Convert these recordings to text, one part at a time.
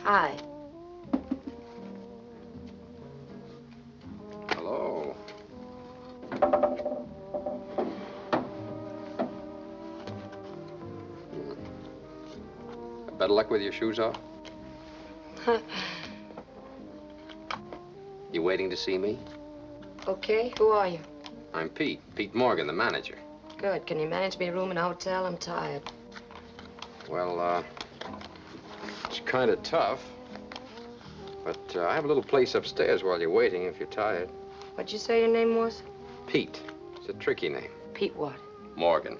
Hi. Hello. Better luck with your shoes off? You waiting to see me? Okay, who are you? I'm Pete. Pete Morgan, the manager. Good. Can you manage me a room in a hotel? I'm tired. Well, it's kind of tough. But I have a little place upstairs while you're waiting if you're tired. What'd you say your name was? Pete. It's a tricky name. Pete what? Morgan.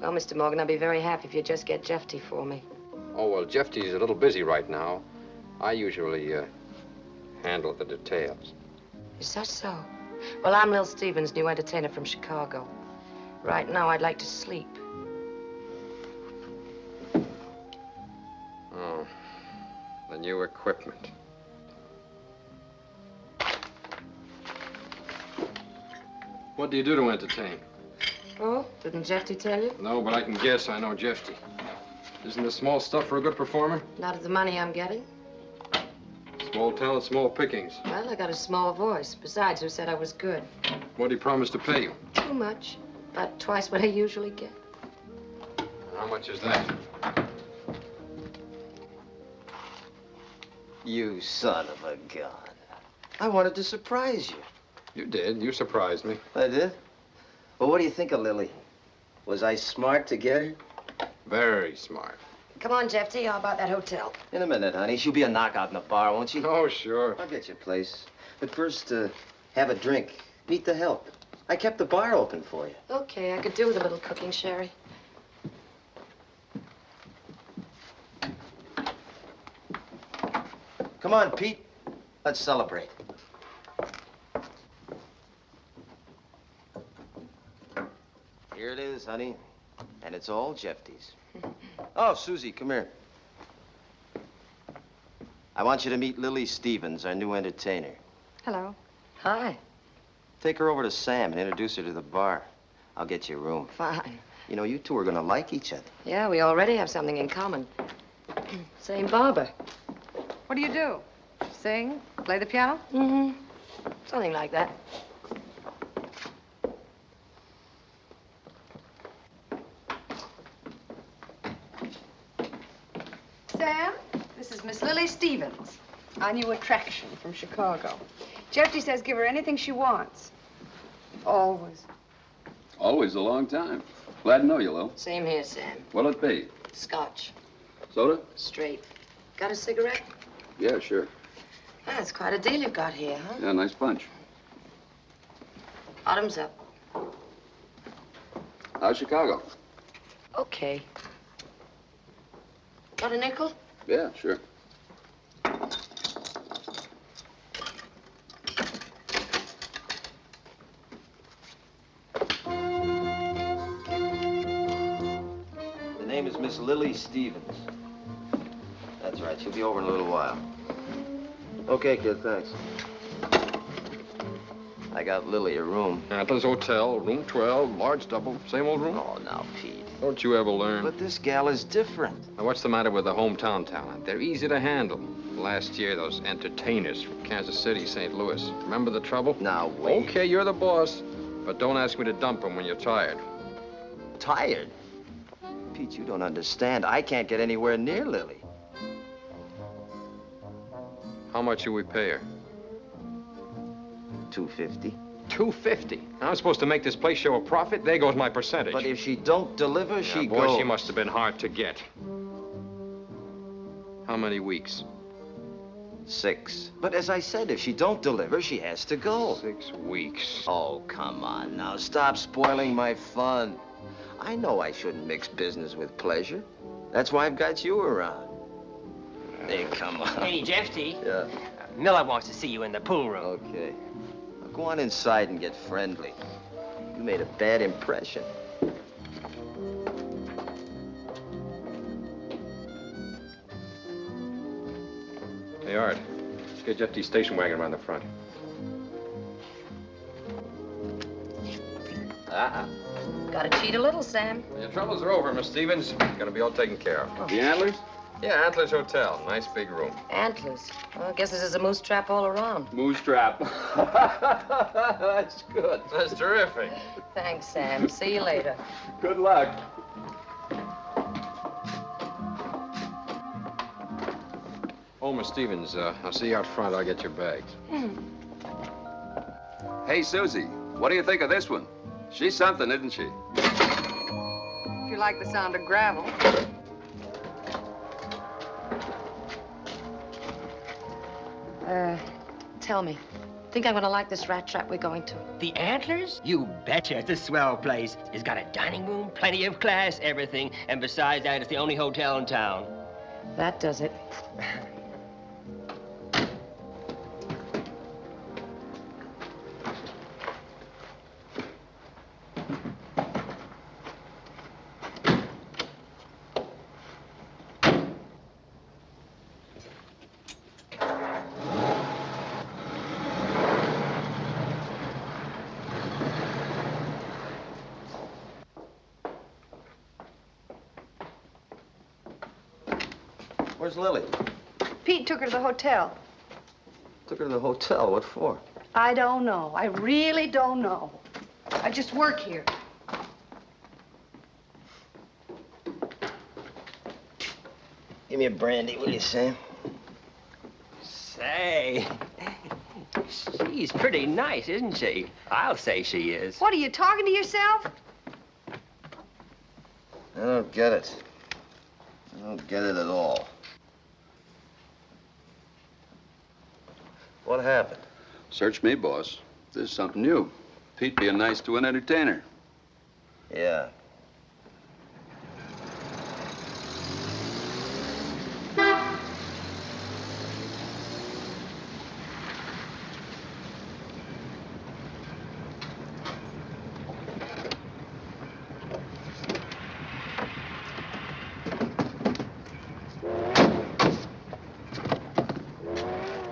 Well, Mr. Morgan, I'll be very happy if you just get Jefty for me. Oh, well, Jefty's a little busy right now. I usually handle the details. Is that so? Well, I'm Lil Stevens, new entertainer from Chicago. Right now, I'd like to sleep. Oh, the new equipment. What do you do to entertain? Oh, didn't Jefty tell you? No, but I can guess I know Jefty. Isn't this small stuff for a good performer? Not at the money I'm getting. Small talent, small pickings. Well, I got a small voice. Besides, who said I was good? What did he promise to pay you? Too much. About twice what I usually get. How much is that? You son of a gun. I wanted to surprise you. You did. You surprised me. I did? Well, what do you think of Lily? Was I smart to get her? Very smart. Come on, Jefty. How about that hotel? In a minute, honey. She'll be a knockout in the bar, won't she? Oh, sure. I'll get you a place. But first, have a drink. Meet the help. I kept the bar open for you. Okay, I could do with a little cooking, Sherry. Come on, Pete. Let's celebrate. Here it is, honey. And it's all Jefty's. Oh, Susie, come here. I want you to meet Lily Stevens, our new entertainer. Hello. Hi. Take her over to Sam and introduce her to the bar. I'll get you a room. Fine. You know, you two are gonna like each other. Yeah, we already have something in common. Same barber. What do you do? Sing? Play the piano? Mm-hmm. Something like that. Sam, this is Miss Lily Stevens, our new attraction from Chicago. Jefty says give her anything she wants. Always. Always a long time. Glad to know you, Lil. Same here, Sam. What'll it be? Scotch. Soda? Straight. Got a cigarette? Yeah, sure. That's quite a deal you've got here, huh? Yeah, nice punch. Bottoms up. How's Chicago? Okay. Got a nickel? Yeah, sure. The name is Miss Lily Stevens. That's right. She'll be over in a little while. Okay, kid, thanks. I got Lily a room. Atlas Hotel, room 12, large double, same old room. Oh, now, Pete. Don't you ever learn? But this gal is different. Now, what's the matter with the hometown talent? They're easy to handle. Last year, those entertainers from Kansas City, St. Louis. Remember the trouble? Now, wait. Okay, you're the boss. But don't ask me to dump them when you're tired. Tired? Pete, you don't understand. I can't get anywhere near Lily. How much should we pay her? $250. $250. I'm supposed to make this place show a profit. There goes my percentage. But if she don't deliver, she boy, goes. she must have been hard to get. How many weeks? 6. But as I said, if she don't deliver, she has to go. 6 weeks. Oh, come on now. Stop spoiling my fun. I know I shouldn't mix business with pleasure. That's why I've got you around. Hey, come on. Hey, Jefty. Yeah. Miller wants to see you in the pool room. Okay. Now go on inside and get friendly. You made a bad impression. Hey, Art. Let's get Jefty's station wagon around the front. Gotta cheat a little, Sam. Your troubles are over, Miss Stevens. Gonna be all taken care of. The antlers? Yeah, Antlers Hotel. Nice big room. Antlers. Well, I guess this is a moose trap all around. Moose trap. That's good. That's terrific. Thanks, Sam. See you later. Good luck. Holm or Stevens, I'll see you out front. I'll get your bags. Hey, Susie, what do you think of this one? She's something, isn't she? If you like the sound of gravel. Tell me, think I'm gonna like this rat trap we're going to? The Antlers? You betcha. It's a swell place. It's got a dining room, plenty of class, everything. And besides that, it's the only hotel in town. That does it. Where's Lily? Pete took her to the hotel. Took her to the hotel. What for? I don't know. I really don't know. I just work here. Give me a brandy, will you, Sam? Say, she's pretty nice, isn't she? I'll say she is. What, are you talking to yourself? I don't get it. I don't get it at all. What happened? Search me, boss. This is something new. Pete being nice to an entertainer. Yeah.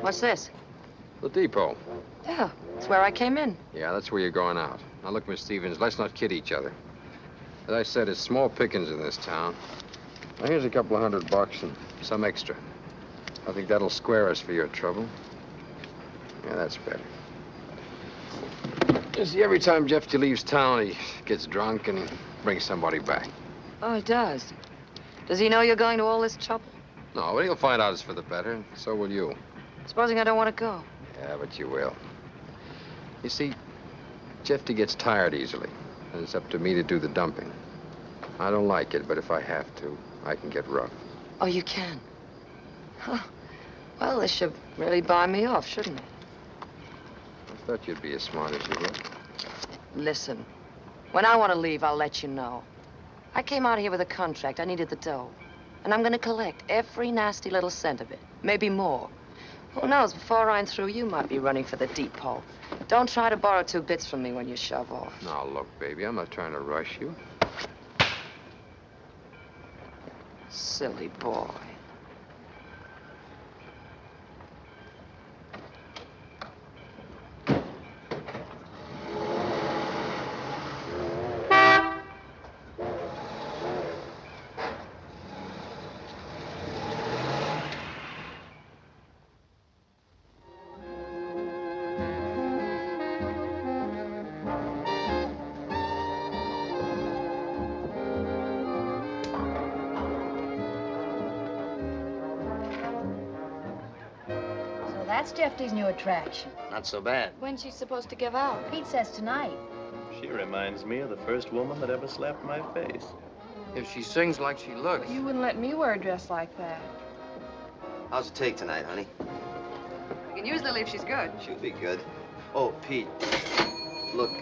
What's this? The depot. Yeah, it's where I came in. Yeah, that's where you're going out. Now, look, Miss Stevens, let's not kid each other. As I said, it's small pickings in this town. Now, here's a couple of $100 and some extra. I think that'll square us for your trouble. Yeah, that's better. You see, every time Jefty leaves town, he gets drunk and he brings somebody back. Oh, he does? Does he know you're going to all this trouble? No, but he'll find out it's for the better, and so will you. Supposing I don't want to go? Yeah, but you will. You see, Jefty gets tired easily, and it's up to me to do the dumping. I don't like it, but if I have to, I can get rough. Oh, you can? Huh. Well, this should really buy me off, shouldn't it? I thought you'd be as smart as you were. Listen, when I want to leave, I'll let you know. I came out here with a contract. I needed the dough. And I'm going to collect every nasty little cent of it. Maybe more. Who knows, before I'm through, you might be running for the depot. Don't try to borrow 2 bits from me when you shove off. Now, look, baby, I'm not trying to rush you. Silly boy. That's Jefty's new attraction. Not so bad. When's she supposed to give out? Pete says tonight. She reminds me of the first woman that ever slapped my face. If she sings like she looks. You wouldn't let me wear a dress like that. How's it take tonight, honey? We can use Lily if she's good. She'll be good. Oh, Pete. Look,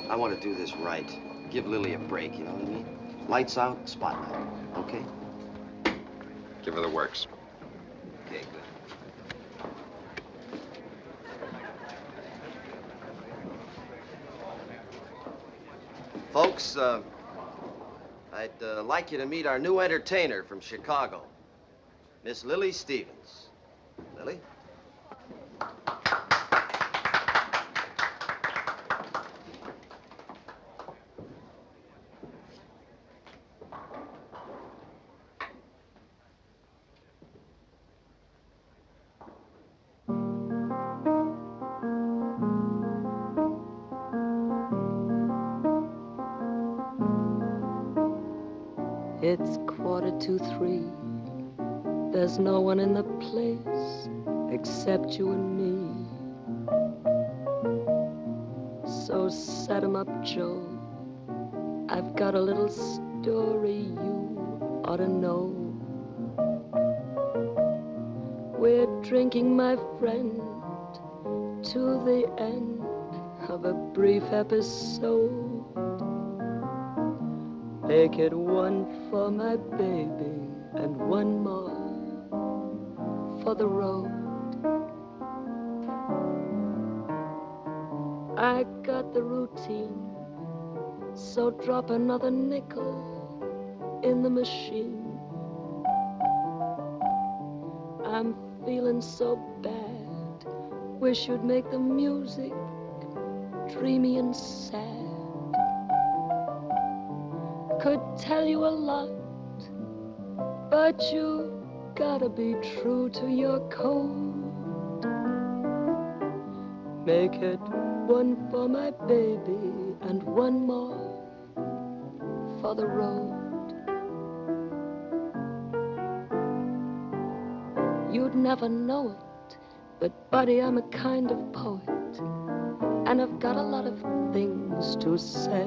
I want to do this right. Give Lily a break, you know what I mean? Lights out, spotlight. Okay? Give her the works. Okay, good. Folks, I'd like you to meet our new entertainer from Chicago, Miss Lily Stevens. Lily? 2:45. There's no one in the place except you and me. So set 'em up, Joe. I've got a little story you ought to know. We're drinking, my friend, to the end of a brief episode. Make it one for my baby and one more for the road. I got the routine, so drop another nickel in the machine. I'm feeling so bad, wish you'd make the music dreamy and sad. Could tell you a lot, but you gotta be true to your code. Make it one for my baby and one more for the road. You'd never know it, but buddy, I'm a kind of poet, and I've got a lot of things to say.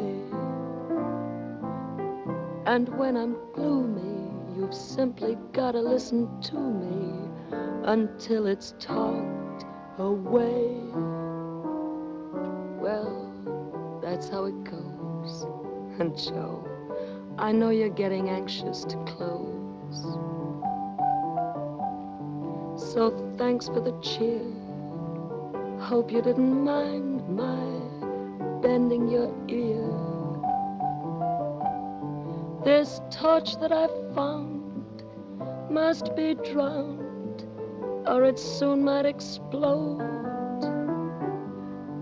And when I'm gloomy, you've simply gotta listen to me until it's talked away. Well, that's how it goes. And Joe, I know you're getting anxious to close. So thanks for the cheer. Hope you didn't mind my bending your ear. This torch that I found must be drowned, or it soon might explode.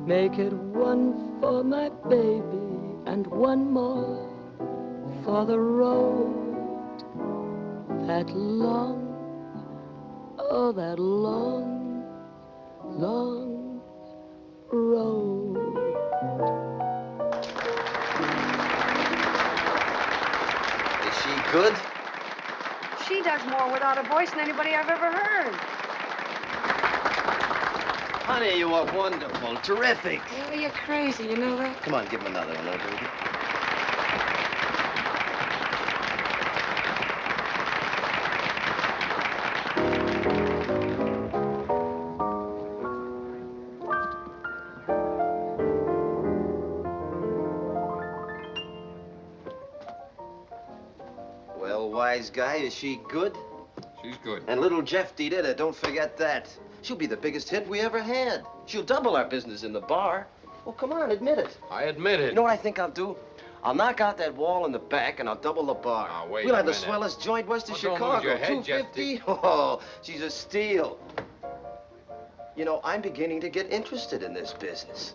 Make it one for my baby and one more for the road. That long, oh, that long, long road. Is she good? She does more without a voice than anybody I've ever heard. Honey, you are wonderful. Terrific. Oh, you're crazy, you know that? Come on, give him another one, baby. Well, wise guy, is she good? She's good. And little Jefty did it. Don't forget that. She'll be the biggest hit we ever had. She'll double our business in the bar. Well, come on, admit it. I admit it. You know what I think I'll do? I'll knock out that wall in the back and I'll double the bar. Now, wait We'll a have the minute. swellest joint west of Well, don't Chicago. lose your head, 250? Oh, she's a steal. You know, I'm beginning to get interested in this business.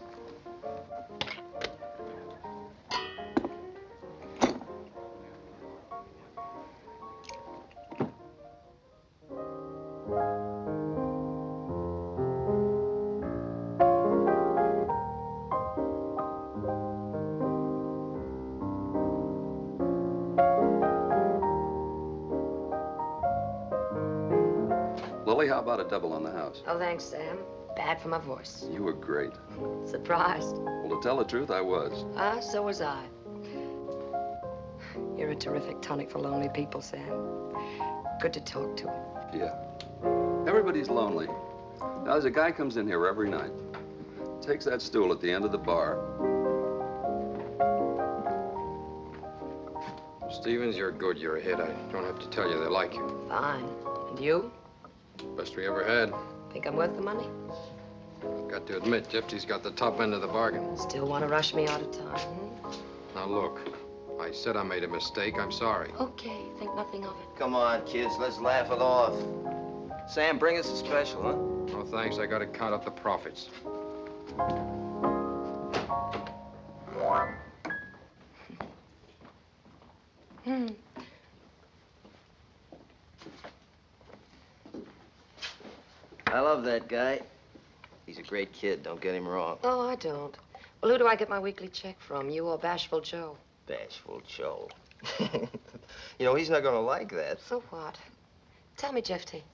Lily, how about a double on the house? Oh, thanks, Sam. Bad for my voice. You were great. Surprised? Well, to tell the truth, I was. Ah, so was I. You're a terrific tonic for lonely people, Sam. Good to talk to. Yeah. Everybody's lonely. Now, there's a guy comes in here every night, takes that stool at the end of the bar. Stevens, you're good. You're a hit. I don't have to tell you they like you. Fine. And you? Best we ever had. Think I'm worth the money? I've got to admit, Jefty's got the top end of the bargain. Still want to rush me out of time, Now, look. I said I made a mistake. I'm sorry. Okay, think nothing of it. Come on, kids, let's laugh it off. Sam, bring us a special, huh? No, thanks. I got to count up the profits. I love that guy. He's a great kid, don't get him wrong. Oh, I don't. Well, who do I get my weekly check from? You or Bashful Joe? Bashful Joe. You know, he's not gonna like that. So what? Tell me, Jefty,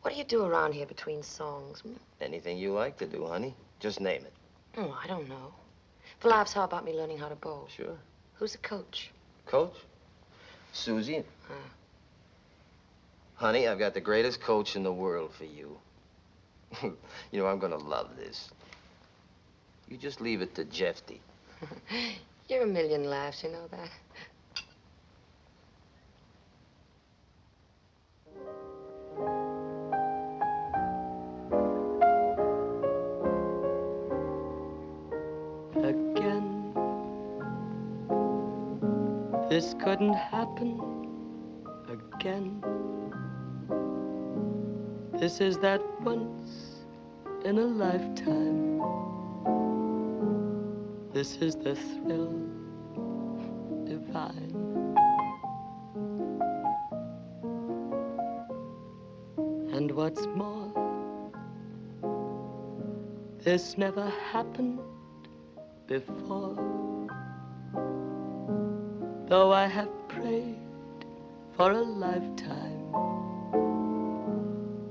what do you do around here between songs? Anything you like to do, honey. Just name it. Oh, I don't know. For laughs, how about me learning how to bowl? Sure. Who's the coach? Coach? Susie. Huh. Honey, I've got the greatest coach in the world for you. You know, I'm gonna love this. You just leave it to Jefty. You're a million laughs, you know that? Again, this couldn't happen again. This is that once in a lifetime. This is the thrill divine. And what's more, this never happened before. Though I have prayed for a lifetime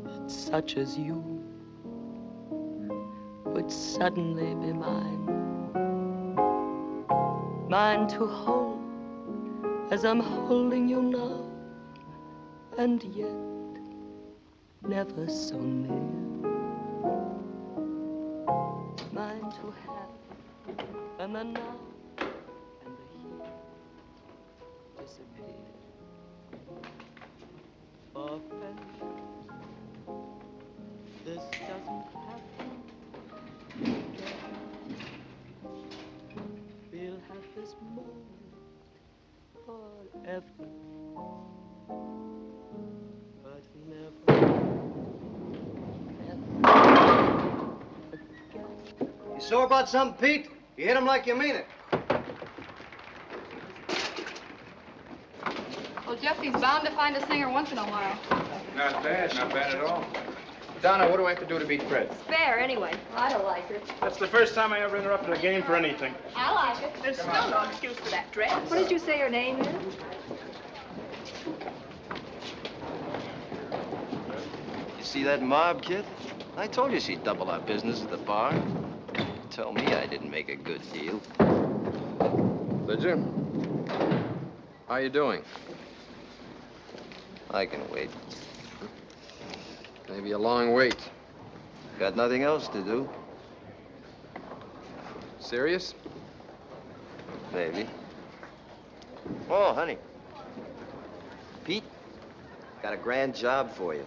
that such as you would suddenly be mine. Mine to hold as I'm holding you now, and yet never so near. Mine to have, and the now and the here disappear. For friendship, this doesn't happen again. We'll have this moment forever, but never. You sore about something, Pete? You hit him like you mean it. Well, Jefty's bound to find a singer once in a while. Not bad at all. Donna, what do I have to do to beat Fred? Fair, anyway. I don't like her. That's the first time I ever interrupted a game for anything. I like it. There's still no excuse for that dress. What did you say your name is? You see that mob, kid? I told you she'd double our business at the bar. Tell me I didn't make a good deal. Did you? How you doing? I can wait. Maybe a long wait. Got nothing else to do. Serious? Maybe. Oh, honey. Pete, got a grand job for you.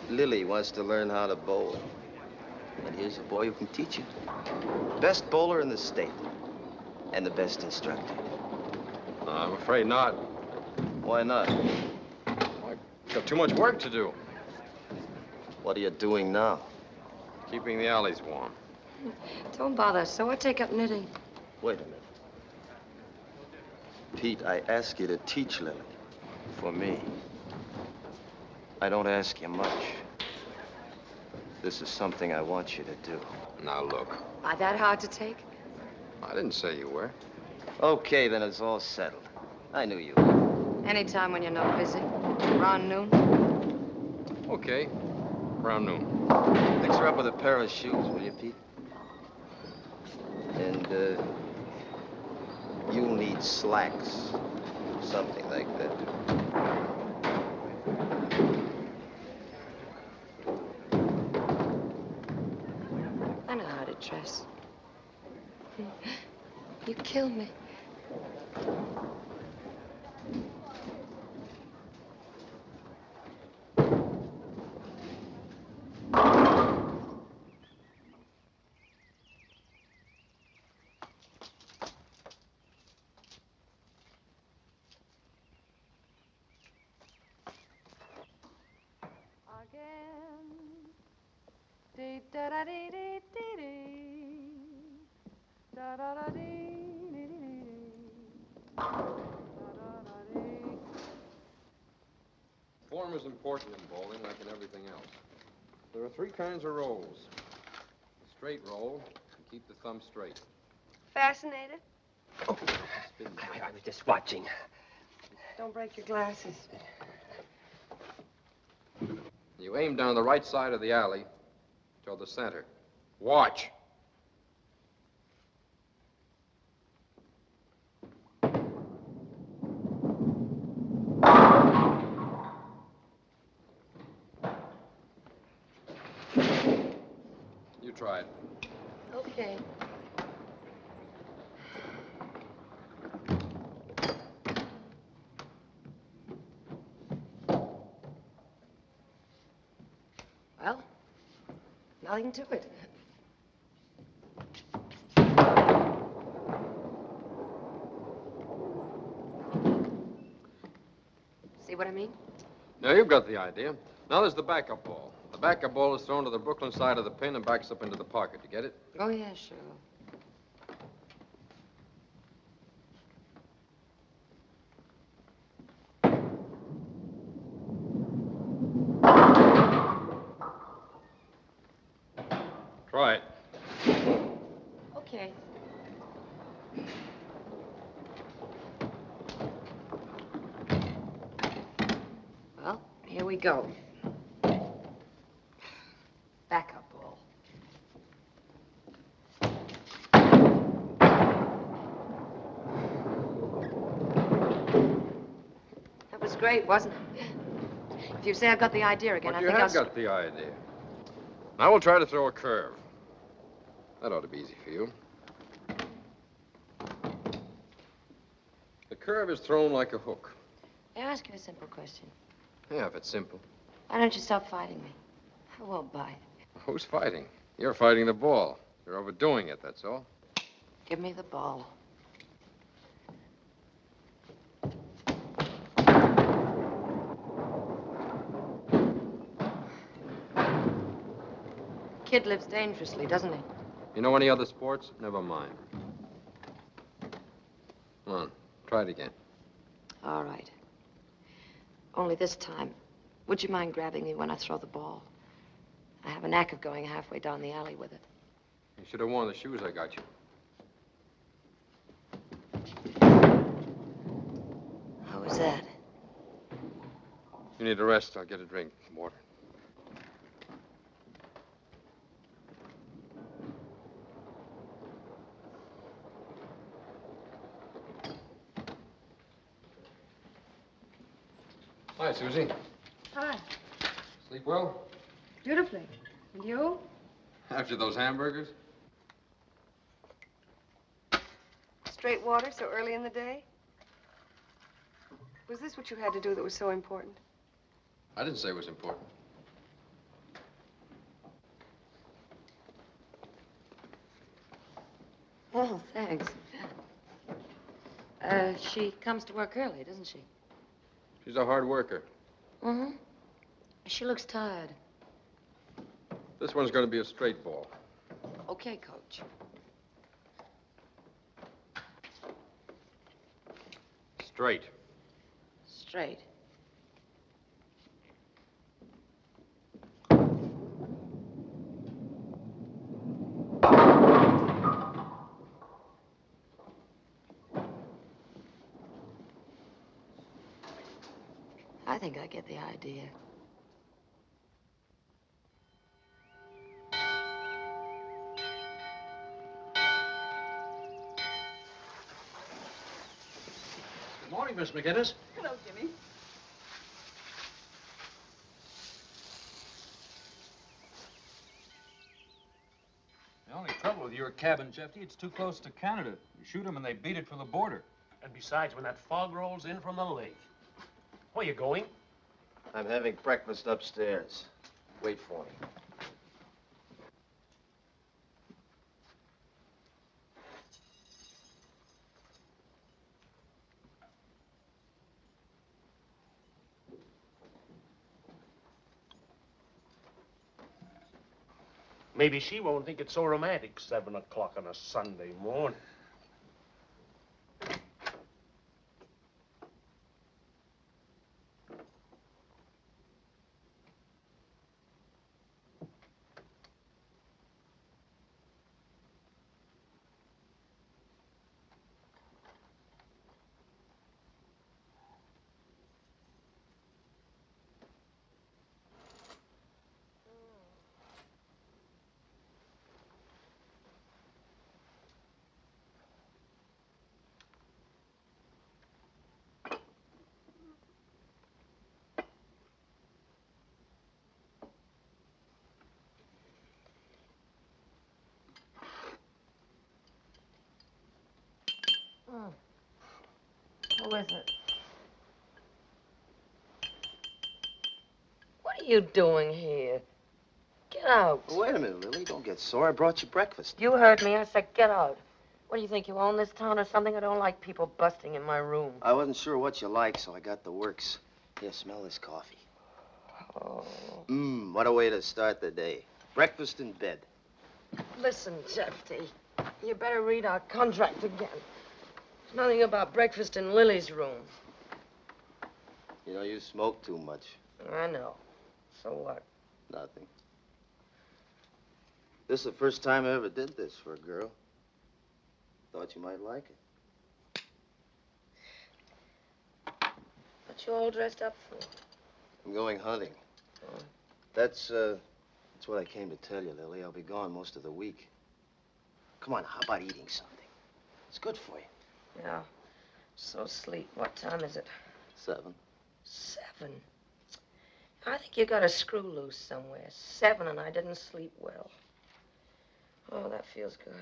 Lily wants to learn how to bowl. And here's a boy who can teach you. Best bowler in the state. And the best instructor. I'm afraid not. Why not? I've got too much work to do. What are you doing now? Keeping the alleys warm. Don't bother, so I take up knitting. Wait a minute. Pete, I ask you to teach Lily. For me. I don't ask you much. This is something I want you to do. Now, look. Am I that hard to take? I didn't say you were. Okay, then it's all settled. I knew you would. Anytime when you're not busy. Around noon. Okay. Around noon. Fix her up with a pair of shoes, will you, Pete? And, you'll need slacks. Something like that. I know how to dress. You kill me. Form is important in bowling, like in everything else. There are three kinds of rolls. A straight roll, you keep the thumb straight. Fascinated? Oh, I was just watching. Don't break your glasses. You aim down the right side of the alley toward the center. Watch. You try it. Okay. Well, nothing to it. See what I mean? Now, you've got the idea. Now there's the backup ball. The backup ball is thrown to the Brooklyn side of the pin and backs up into the pocket. You get it? Oh, yeah, sure. Try it. Okay. Well, here we go. Backup ball. That was great, wasn't it? If you say I've got the idea again, But I you think have got the idea. Now we'll try to throw a curve. That ought to be easy for you. The curve is thrown like a hook. May I ask you a simple question? Yeah, if it's simple. Why don't you stop fighting me? I won't bite. Who's fighting? You're fighting the ball. You're overdoing it, that's all. Give me the ball. Kid lives dangerously, doesn't he? You know any other sports? Never mind. Come on, try it again. All right. Only this time, would you mind grabbing me when I throw the ball? I have a knack of going halfway down the alley with it. You should have worn the shoes I got you. How was that? You need a rest. I'll get a drink. Water. Hi, Susie. Hi. Sleep well? Beautifully. And you? After those hamburgers? Straight water so early in the day? Was this what you had to do that was so important? I didn't say it was important. Oh, thanks. She comes to work early, doesn't she? She's a hard worker. Mm-hmm. She looks tired. This one's going to be a straight ball. Okay, Coach. Straight. Straight. I think I get the idea. Good morning, Miss McGinnis. Hello, Jimmy. The only trouble with your cabin, Jefty, it's too close to Canada. You shoot them and they beat it for the border. And besides, when that fog rolls in from the lake. Where you going? I'm having breakfast upstairs. Wait for me. Maybe she won't think it's so romantic, 7 o'clock on a Sunday morning. Who is it? What are you doing here? Get out. Well, wait a minute, Lily. Don't get sore. I brought you breakfast. You heard me. I said get out. What do you think, you own this town or something? I don't like people busting in my room. I wasn't sure what you like, so I got the works. Here, smell this coffee. Oh. What a way to start the day. Breakfast in bed. Listen, Jefty, you better read our contract again. There's nothing about breakfast in Lily's room. You know, you smoke too much. I know. So what? Nothing. This is the first time I ever did this for a girl. Thought you might like it. What you all dressed up for? I'm going hunting. Oh. That's what I came to tell you, Lily. I'll be gone most of the week. Come on, how about eating something? It's good for you. Yeah. So sleep. What time is it? 7. 7? I think you got a screw loose somewhere. 7 and I didn't sleep well. Oh, that feels good.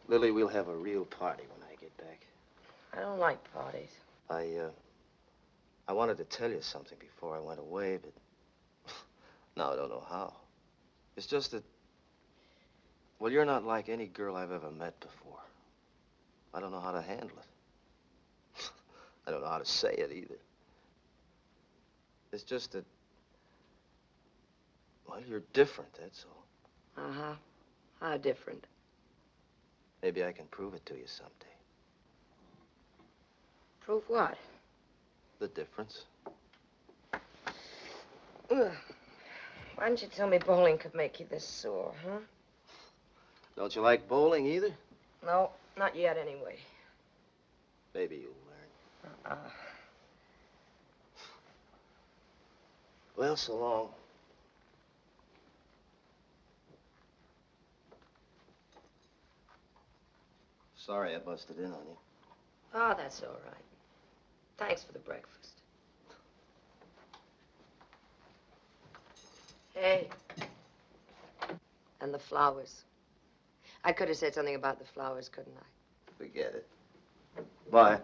Lily, we'll have a real party when I get back. I don't like parties. I wanted to tell you something before I went away, but now I don't know how. It's just that, well, you're not like any girl I've ever met before. I don't know how to handle it. I don't know how to say it either. It's just that, well, you're different, that's all. Uh-huh. How different? Maybe I can prove it to you someday. Prove what? The difference. Ugh. Why didn't you tell me bowling could make you this sore, huh? Don't you like bowling either? No, not yet anyway. Maybe you'll learn. Well, so long. Sorry I busted in on you. Oh, that's all right. Thanks for the breakfast. Hey. And the flowers. I could have said something about the flowers, couldn't I? Forget it. Bye.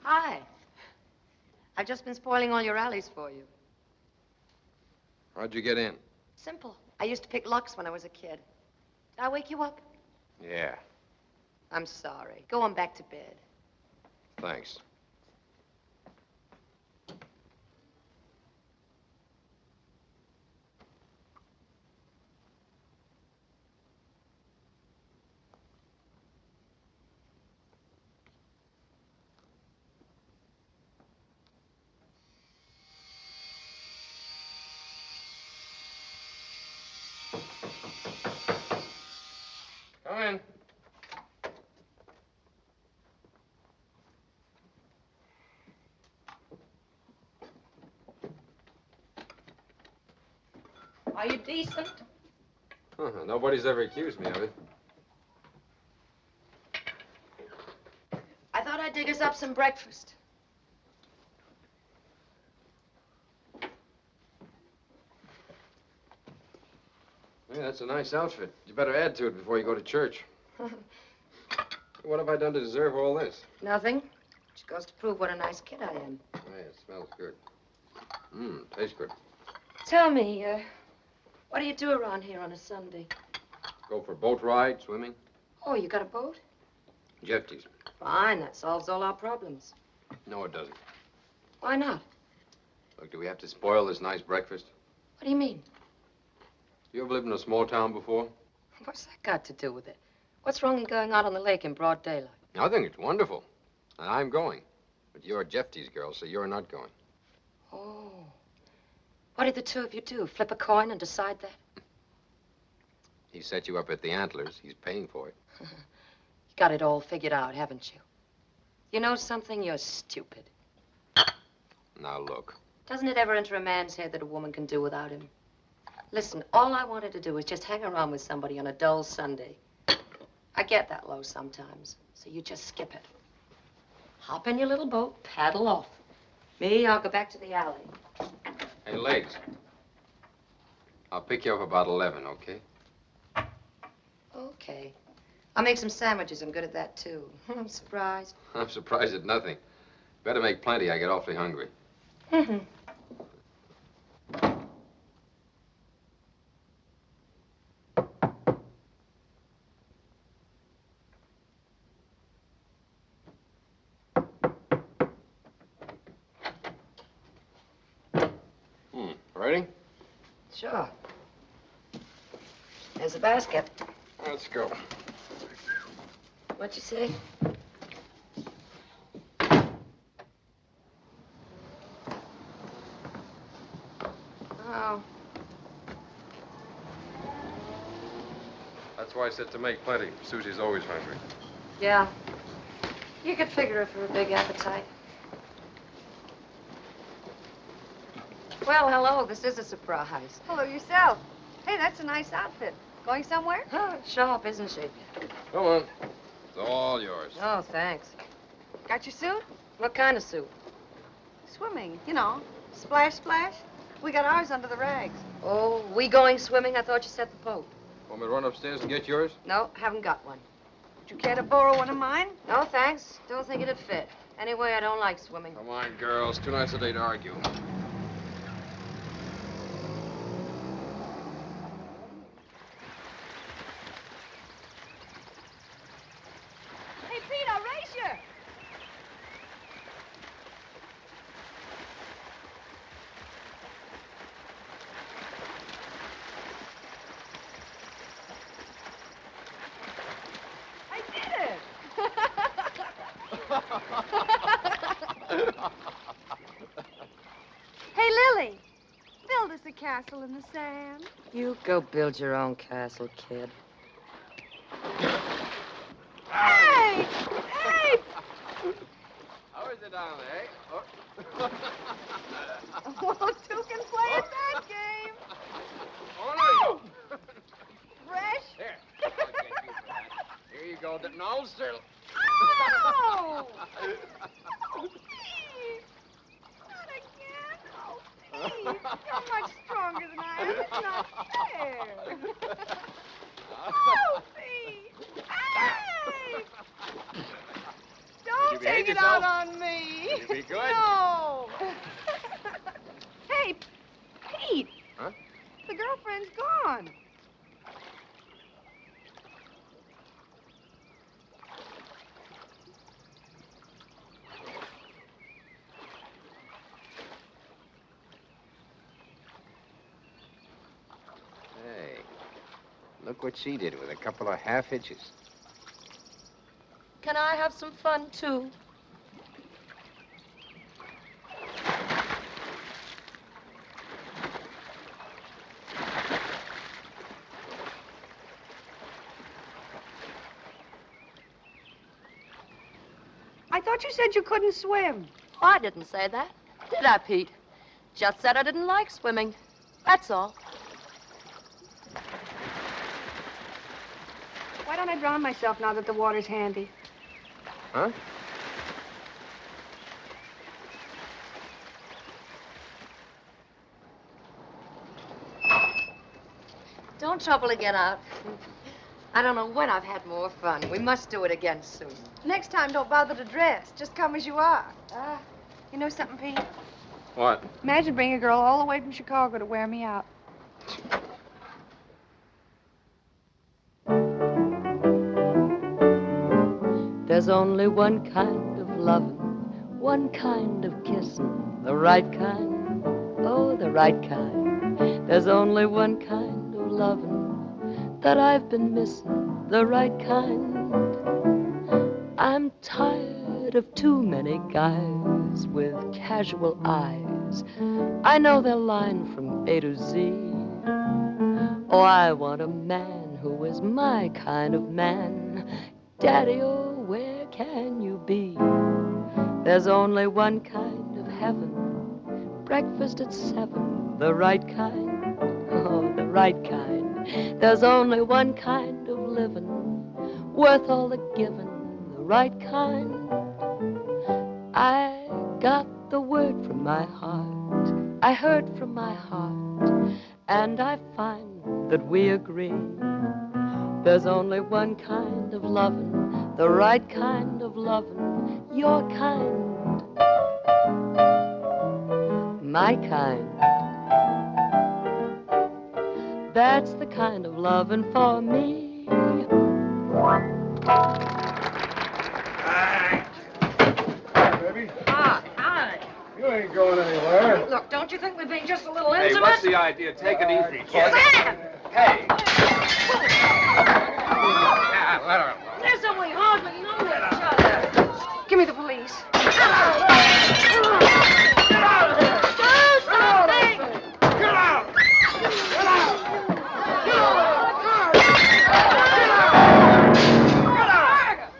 Hi. I've just been spoiling all your alleys for you. How'd you get in? Simple. I used to pick locks when I was a kid. Did I wake you up? Yeah, I'm sorry. Go on back to bed. thanks. Come in. Are you decent? Nobody's ever accused me of it. I thought I'd dig us up some breakfast. Hey, that's a nice outfit. You better add to it before you go to church. What have I done to deserve all this? Nothing. Just goes to prove what a nice kid I am. Hey, it smells good. Tastes good. Tell me, what do you do around here on a Sunday? Go for a boat ride, swimming. Oh, you got a boat? Jefty's. Fine, that solves all our problems. No, it doesn't. Why not? Look, do we have to spoil this nice breakfast? What do you mean? You ever lived in a small town before? What's that got to do with it? What's wrong in going out on the lake in broad daylight? I think it's wonderful. And I'm going. But you're Jefty's girl, so you're not going. Oh. What did the two of you do? Flip a coin and decide that? He set you up at the Antlers. He's paying for it. You got it all figured out, haven't you? You know something? You're stupid. Now, look. Doesn't it ever enter a man's head that a woman can do without him? Listen, all I wanted to do was just hang around with somebody on a dull Sunday. I get that low sometimes, so you just skip it. Hop in your little boat, paddle off. Me, I'll go back to the alley. Hey, Legs. I'll pick you up about 11, okay? Okay. I'll make some sandwiches. I'm good at that, too. I'm surprised. I'm surprised at nothing. Better make plenty. I get awfully hungry. Ready? Sure. There's a basket. Let's go. What'd you say? Oh. That's why I said to make plenty. Susie's always hungry. Yeah. You could figure her for a big appetite. Well, hello. This is a surprise. Hello yourself. Hey, that's a nice outfit. Going somewhere? Oh, sharp, isn't she? Come on. It's all yours. Oh, thanks. Got your suit? What kind of suit? Swimming, you know. Splash, splash. We got ours under the rags. Oh, we going swimming? I thought you said the boat. Want me to run upstairs and get yours? No, haven't got one. Would you care to borrow one of mine? No, thanks. Don't think it'd fit. Anyway, I don't like swimming. Come on, girls. Too nice a day to argue. Hey, Pete, I'll race you. I did it. Hey, Lily, build us a castle in the sand. You go build your own castle, kid. Hey! Hey! How is it down there, eh? Oh. Well, two can play at that game. Oh, no, Fresh? Here. I'll get you for that. Here you go. No, sir. Oh! Oh, please. Not again. Oh, please. You're much stronger than I am. It's not fair. Oh, please. Hey! Don't take it out on me. Will you be good? No. Hey, Pete. Huh? The girlfriend's gone. Hey, look what she did with a couple of half hitches. Can I have some fun, too? I thought you said you couldn't swim. Oh, I didn't say that. Did I, Pete? Just said I didn't like swimming. That's all. Why don't I drown myself now that the water's handy? Huh? Don't trouble to get out. I don't know when I've had more fun. We must do it again soon. Next time, don't bother to dress. Just come as you are. You know something, Pete? What? Imagine bringing a girl all the way from Chicago to wear me out. There's only one kind of loving, one kind of kissing, the right kind, oh, the right kind. There's only one kind of loving that I've been missing, the right kind. I'm tired of too many guys with casual eyes. I know their line from A to Z. Oh, I want a man who is my kind of man. Daddy, oh, where can you be? There's only one kind of heaven, breakfast at 7, the right kind, oh, the right kind. There's only one kind of living, worth all the giving, the right kind. I got the word from my heart, I heard from my heart, and I find that we agree. There's only one kind of loving, the right kind of loving, your kind, my kind. That's the kind of loving for me. Hi, baby. Hi. You ain't going anywhere. Look, don't you think we're being just a little Hey, intimate? what's the idea? Take it easy, kid. Sam! Hey! Listen, we hardly know each other. Give me the police. Get out of there! Do something! Get out! Get out! Get out!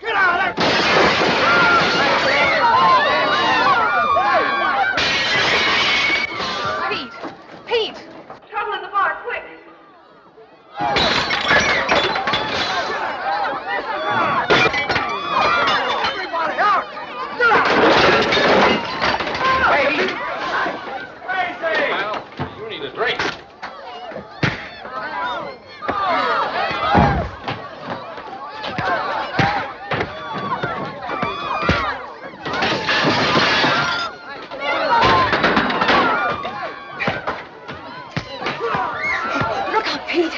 Get out! Pete! Trouble in the bar, quick! Everybody out! Get out! Hey! Crazy! Well, you need a drink. Look out, Pete!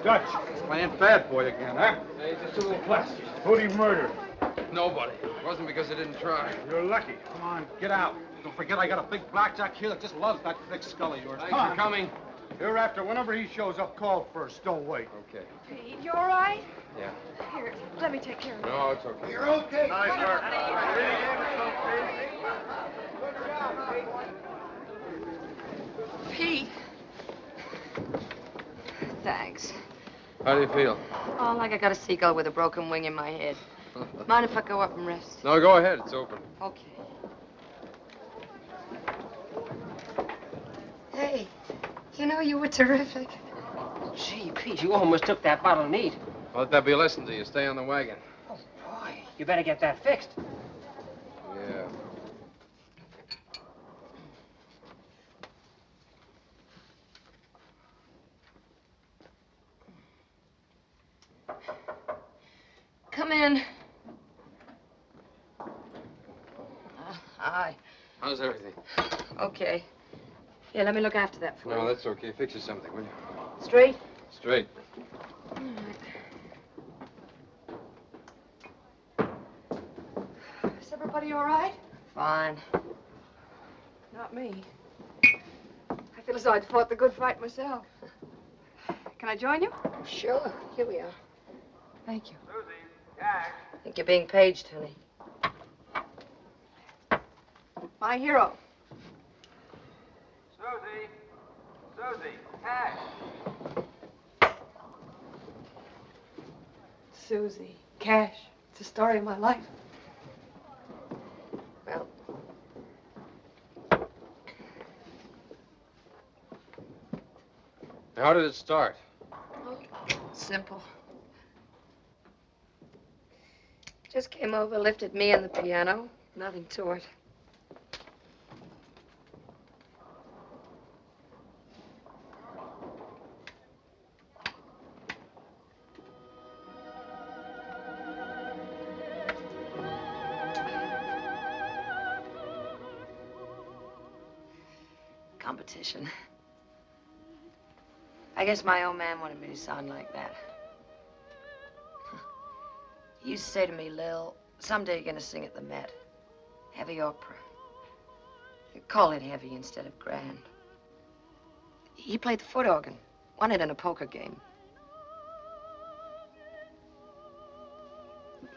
Dutch, playing bad boy again, huh? Hey, just a little plastic. Who'd he murder? Nobody. It wasn't because I didn't try. You're lucky. Come on, get out. Don't forget I got a big blackjack here that just loves that thick skull of yours. Thanks Come for on. coming. Hereafter, whenever he shows up, call first. Don't wait. Okay. Pete, you all right? Yeah. Here, let me take care of it. No, it's okay. You're okay. Nice work. Pete. Thanks. How do you feel? Oh, like I got a seagull with a broken wing in my head. Mind if I go up and rest? No, go ahead. It's open. Okay. Hey, you know, you were terrific. Gee, Pete, you almost took that bottle neat. Well, let that be a lesson to you. Stay on the wagon. Oh, boy. You better get that fixed. Yeah. Come in. Hi. How's everything? Okay. Here, let me look after that for you. No, that's okay. Fix you something, will you? Straight? Straight. Is everybody all right? Fine. Not me. I feel as though I'd fought the good fight myself. Can I join you? Sure. Here we are. Thank you. Susie, cash. I think you're being paged, honey. My hero. Susie. Susie, cash. Susie. Cash. It's the story of my life. Well, How did it start? simple. Just came over, lifted me and the piano. Nothing to it. Competition. I guess my old man wanted me to sound like that. He used to say to me, Lil, someday you're gonna sing at the Met. Heavy opera. You call it heavy instead of grand. He played the foot organ. Won it in a poker game.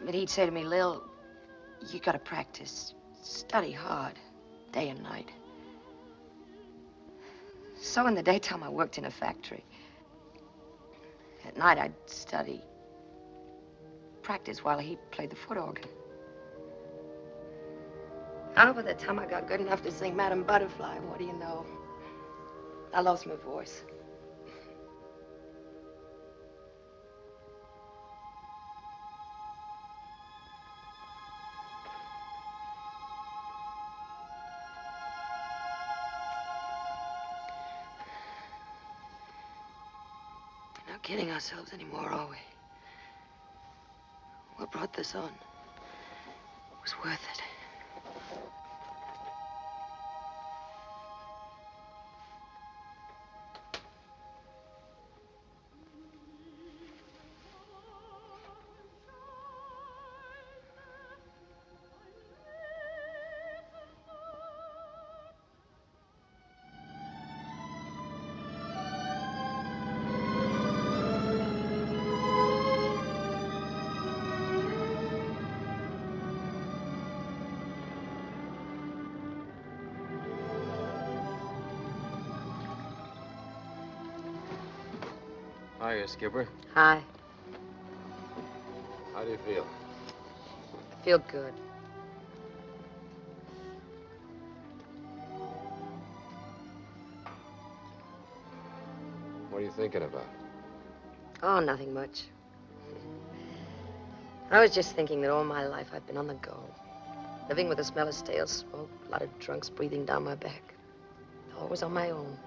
But he'd say to me, Lil, you gotta practice. Study hard, day and night. So in the daytime, I worked in a factory. At night, I'd study. Practice while he played the foot organ. Oh, by the time I got good enough to sing Madam Butterfly, what do you know? I lost my voice. Not kidding ourselves anymore, are we? What brought this on? It was worth it. Hiya, Skipper. Hi. How do you feel? I feel good. What are you thinking about? Oh, nothing much. I was just thinking that all my life I've been on the go. Living with the smell of stale smoke, a lot of drunks breathing down my back. Always on my own.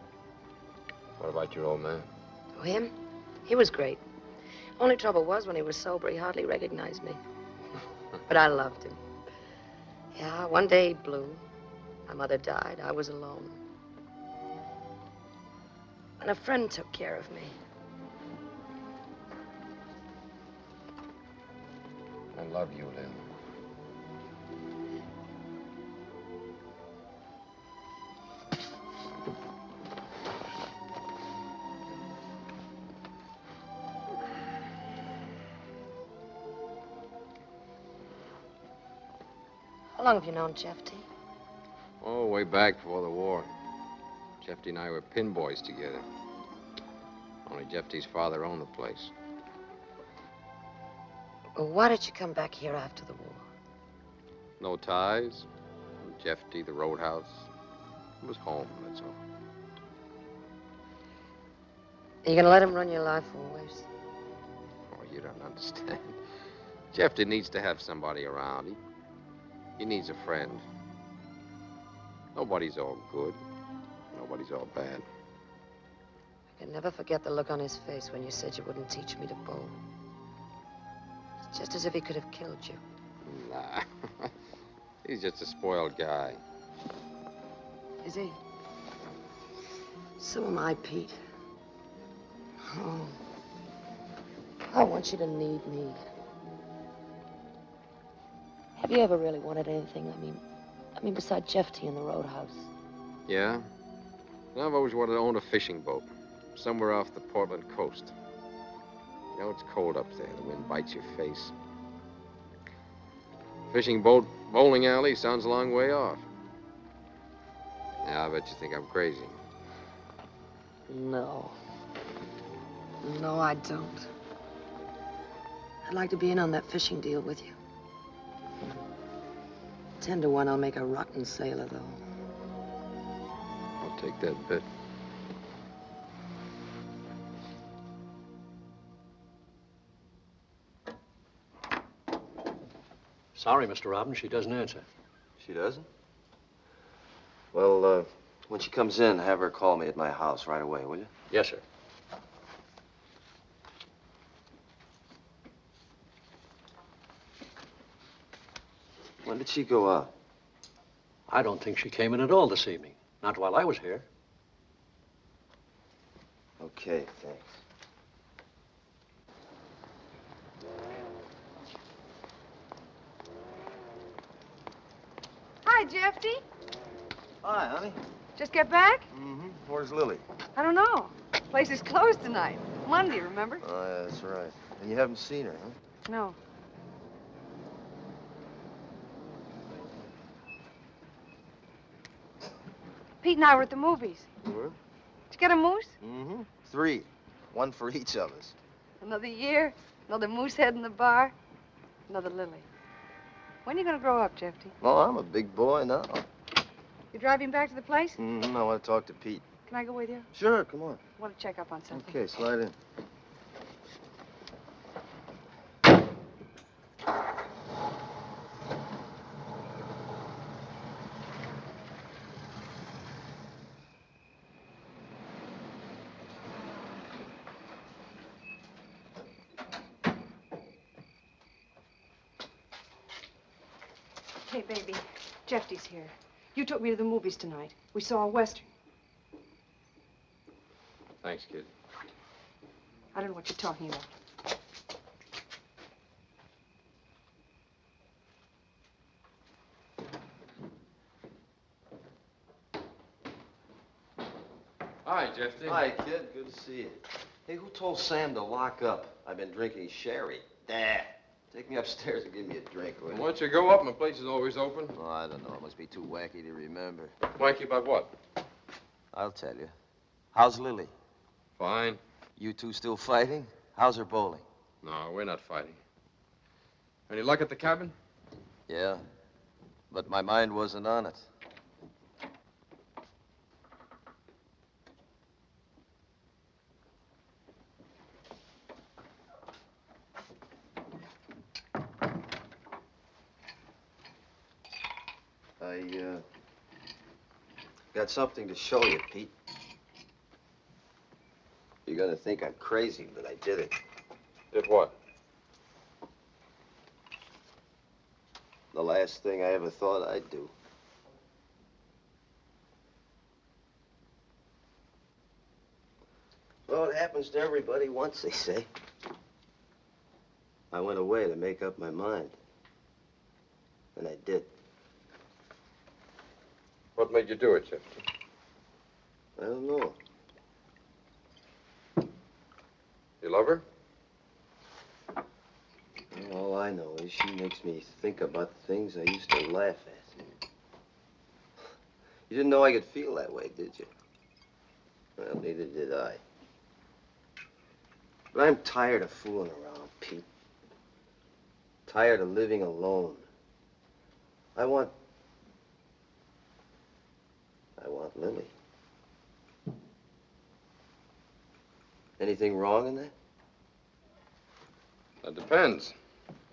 What about your old man? Oh, him? He was great. Only trouble was when he was sober, he hardly recognized me. But I loved him. Yeah, one day he blew. My mother died. I was alone. And a friend took care of me. I love you, Lil. How long have you known Jefty? Oh, way back before the war. Jefty and I were pin boys together. Only Jefty's father owned the place. Well, why did you come back here after the war? No ties. Jefty, the roadhouse. It was home, that's all. Are you gonna let him run your life always? Oh, you don't understand. Jefty needs to have somebody around. He needs a friend. Nobody's all good. Nobody's all bad. I can never forget the look on his face when you said you wouldn't teach me to bowl. It's just as if he could have killed you. Nah. He's just a spoiled guy. Is he? So am I, Pete. Oh. I want you to need me. Have you ever really wanted anything? I mean, besides Jefty and the roadhouse? Yeah? Well, I've always wanted to own a fishing boat. Somewhere off the Portland coast. You know, it's cold up there. The wind bites your face. Fishing boat, bowling alley sounds a long way off. Yeah, I bet you think I'm crazy. No. No, I don't. I'd like to be in on that fishing deal with you. 10 to 1, I'll make a rotten sailor, though. I'll take that bet. Sorry, Mr. Robbins, she doesn't answer. She doesn't? Well, when she comes in, have her call me at my house right away, will you? Yes, sir. When did she go out? I don't think she came in at all this evening. Not while I was here. Okay, thanks. Hi, Jefty. Hi, honey. Just get back? Mm-hmm. Where's Lily? I don't know. Place is closed tonight. Monday, remember? Oh, yeah, that's right. And you haven't seen her, huh? No. Pete and I were at the movies. You were? Did you get a moose? Mm-hmm. 3. 1 for each of us. Another year, another moose head in the bar, another Lily. When are you going to grow up, Jefty? Oh, I'm a big boy now. You driving back to the place? Mm-hmm. I want to talk to Pete. Can I go with you? Sure, come on. I want to check up on something. Okay, slide in. Hey, baby, Jefty's here. You took me to the movies tonight. We saw a Western. Thanks, kid. I don't know what you're talking about. Hi, Jefty. Hi, kid. Good to see you. Hey, who told Sam to lock up? I've been drinking sherry. Dad, take me upstairs and give me a drink, will you? Why don't you go up? My place is always open. Oh, I don't know. It must be too wacky to remember. Wacky about what? I'll tell you. How's Lily? Fine. You two still fighting? How's her bowling? No, we're not fighting. Any luck at the cabin? Yeah, but my mind wasn't on it. I got something to show you, Pete. You're gonna think I'm crazy, but I did it. Did what? The last thing I ever thought I'd do. Well, it happens to everybody once, they say. I went away to make up my mind. And I did. What made you do it, Jefferson? I don't know. You love her? All I know is she makes me think about the things I used to laugh at. You didn't know I could feel that way, did you? Well, neither did I. But I'm tired of fooling around, Pete. Tired of living alone. I want Lily. Anything wrong in that? That depends.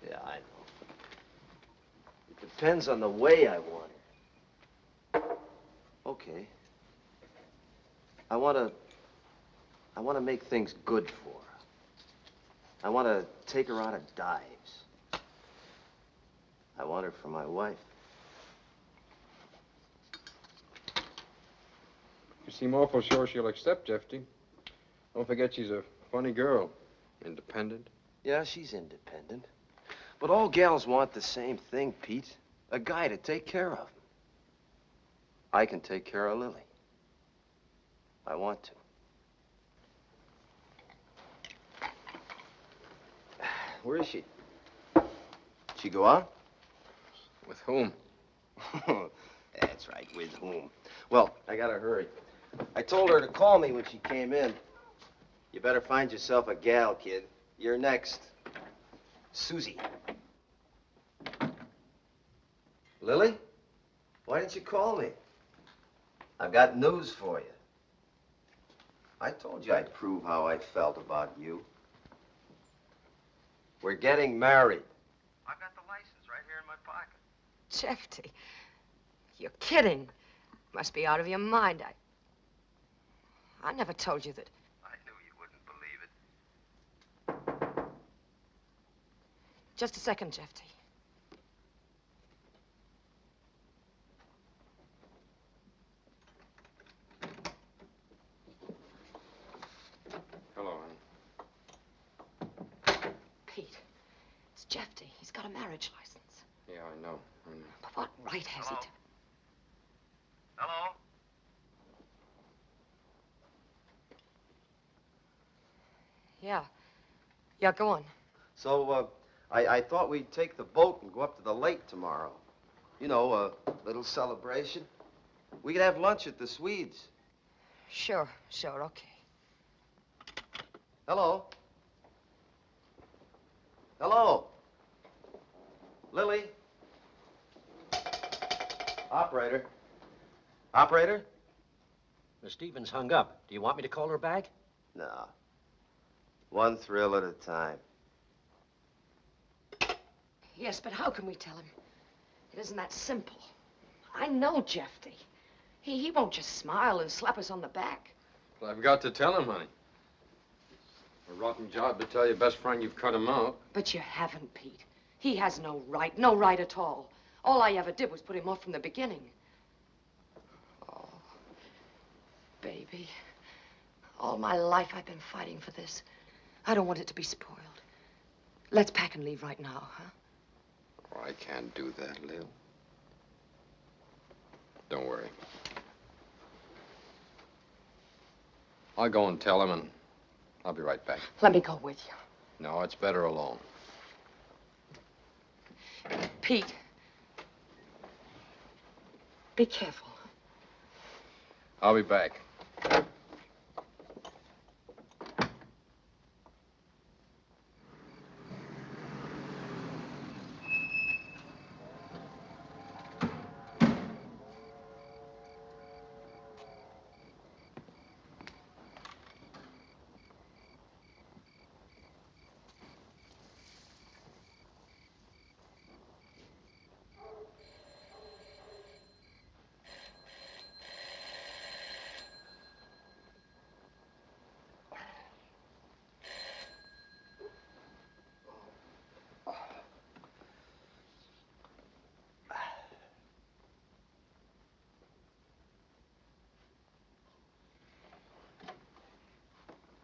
Yeah, I know. It depends on the way I want her. Okay. I want to make things good for her. I want to take her out of dives. I want her for my wife. You seem awful sure she'll accept, Jefty. Don't forget she's a funny girl. Independent. Yeah, she's independent. But all gals want the same thing, Pete. A guy to take care of them. I can take care of Lily. I want to. Where is she? She go out? With whom? That's right, with whom. Well, I gotta hurry. I told her to call me when she came in. You better find yourself a gal, kid. You're next. Susie. Lily? Why didn't you call me? I've got news for you. I told you I'd prove how I felt about you. We're getting married. I've got the license right here in my pocket. Jefty, you're kidding. Must be out of your mind. I never told you that. I knew you wouldn't believe it. Just a second, Jefty. Hello, honey. Pete, it's Jefty. He's got a marriage license. Yeah, I know. But what right has he to... Hello? Yeah. Yeah, go on. So, I thought we'd take the boat and go up to the lake tomorrow. You know, a little celebration. We could have lunch at the Swedes. Sure, okay. Hello? Hello? Lily? Operator? Operator? Miss Stevens hung up. Do you want me to call her back? No. One thrill at a time. Yes, but how can we tell him? It isn't that simple. I know Jefty. He won't just smile and slap us on the back. Well, I've got to tell him, honey. A rotten job to tell your best friend you've cut him out. But you haven't, Pete. He has no right at all. All I ever did was put him off from the beginning. Oh, baby. All my life I've been fighting for this. I don't want it to be spoiled. Let's pack and leave right now, huh? Oh, I can't do that, Lil. Don't worry. I'll go and tell him, and I'll be right back. Let me go with you. No, it's better alone. Pete. Be careful. I'll be back.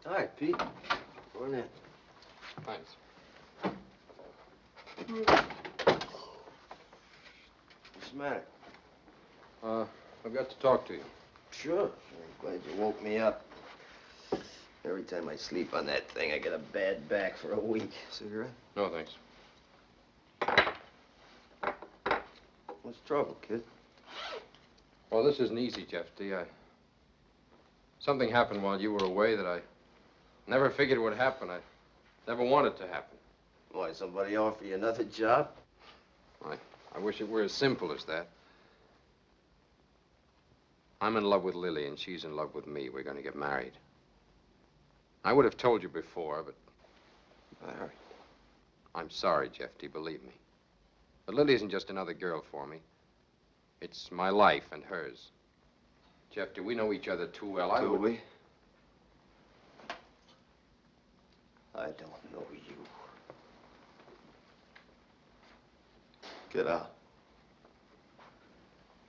All right, Pete. Go on in. Thanks. What's the matter? I've got to talk to you. Sure. I'm glad you woke me up. Every time I sleep on that thing, I get a bad back for a week. Cigarette? No, thanks. What's the trouble, kid? Well, this isn't easy, Jefty. Something happened while you were away that I never figured would happen. I never wanted to happen. Why, somebody offer you another job? I wish it were as simple as that. I'm in love with Lily, and she's in love with me. We're going to get married. I would have told you before, but... Larry. I'm sorry, Jefty, believe me. But Lily isn't just another girl for me. It's my life and hers. Jefty, we know each other too well. Do we? I don't know you. Get out.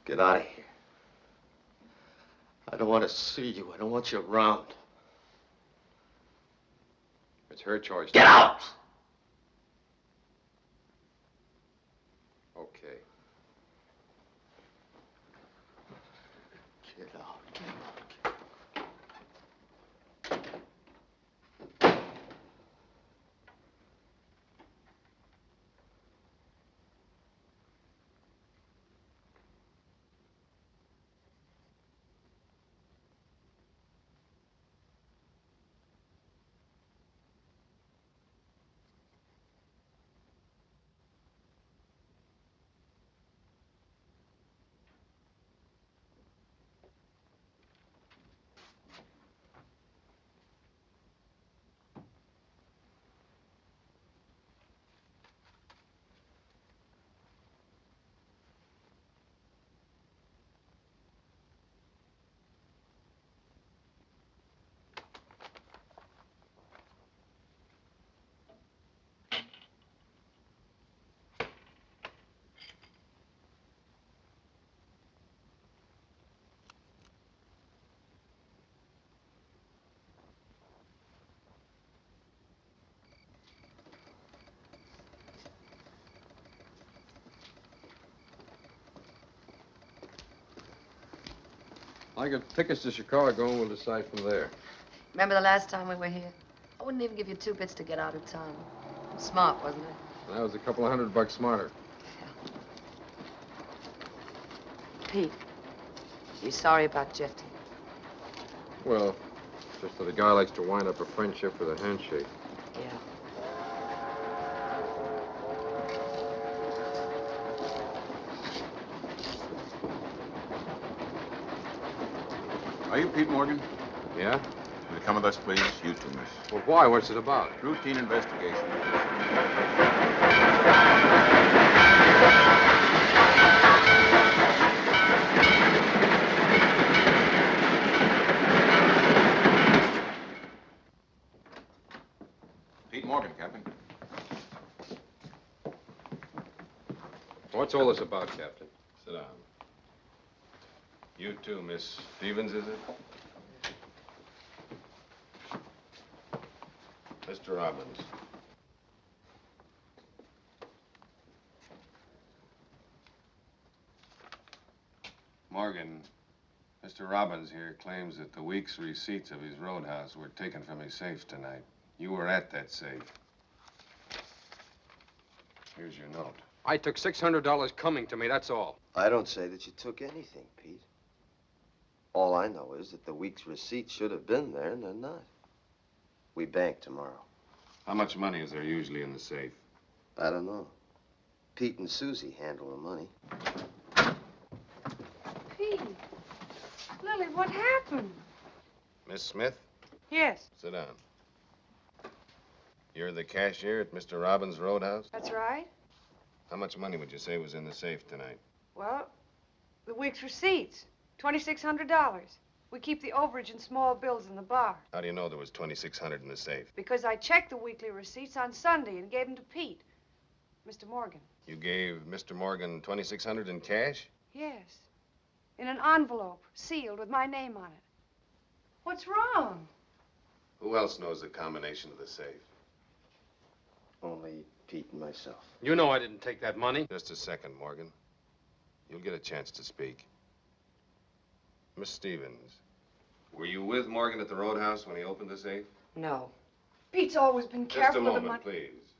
Get out of here. I don't want to see you. I don't want you around. It's her choice. Get out! I get tickets to Chicago and we'll decide from there. Remember the last time we were here? I wouldn't even give you 2 bits to get out of town. Smart, wasn't it? That was a couple of $100 smarter. Pete, you sorry about Jefty? Well, just that a guy likes to wind up a friendship with a handshake. Yeah. Are you Pete Morgan? Yeah? Will you come with us, please? You too, miss. Well, why? What's it about? Routine investigation. Pete Morgan, Captain. What's all this about, Captain? Sit down. You too, Miss Stevens, is it? Mr. Robbins. Morgan, Mr. Robbins here claims that the week's receipts of his roadhouse were taken from his safe tonight. You were at that safe. Here's your note. I took $600 coming to me, that's all. I don't say that you took anything, Pete. All I know is that the week's receipts should have been there, and they're not. We bank tomorrow. How much money is there usually in the safe? I don't know. Pete and Susie handle the money. Pete. Lily, what happened? Miss Smith, Yes, sit down. You're the cashier at Mr. Robbins' Roadhouse? that's right. How much money would you say was in the safe tonight? Well, the week's receipts, $2,600. We keep the overage and small bills in the bar. How do you know there was $2,600 in the safe? Because I checked the weekly receipts on Sunday and gave them to Pete. Mr. Morgan. You gave Mr. Morgan $2,600 in cash? Yes. In an envelope, sealed with my name on it. What's wrong? Who else knows the combination of the safe? Only Pete and myself. You know I didn't take that money. Just a second, Morgan. You'll get a chance to speak. Miss Stevens, were you with Morgan at the Roadhouse when he opened the safe? No. Pete's always been Just a careful of the moment, money. please.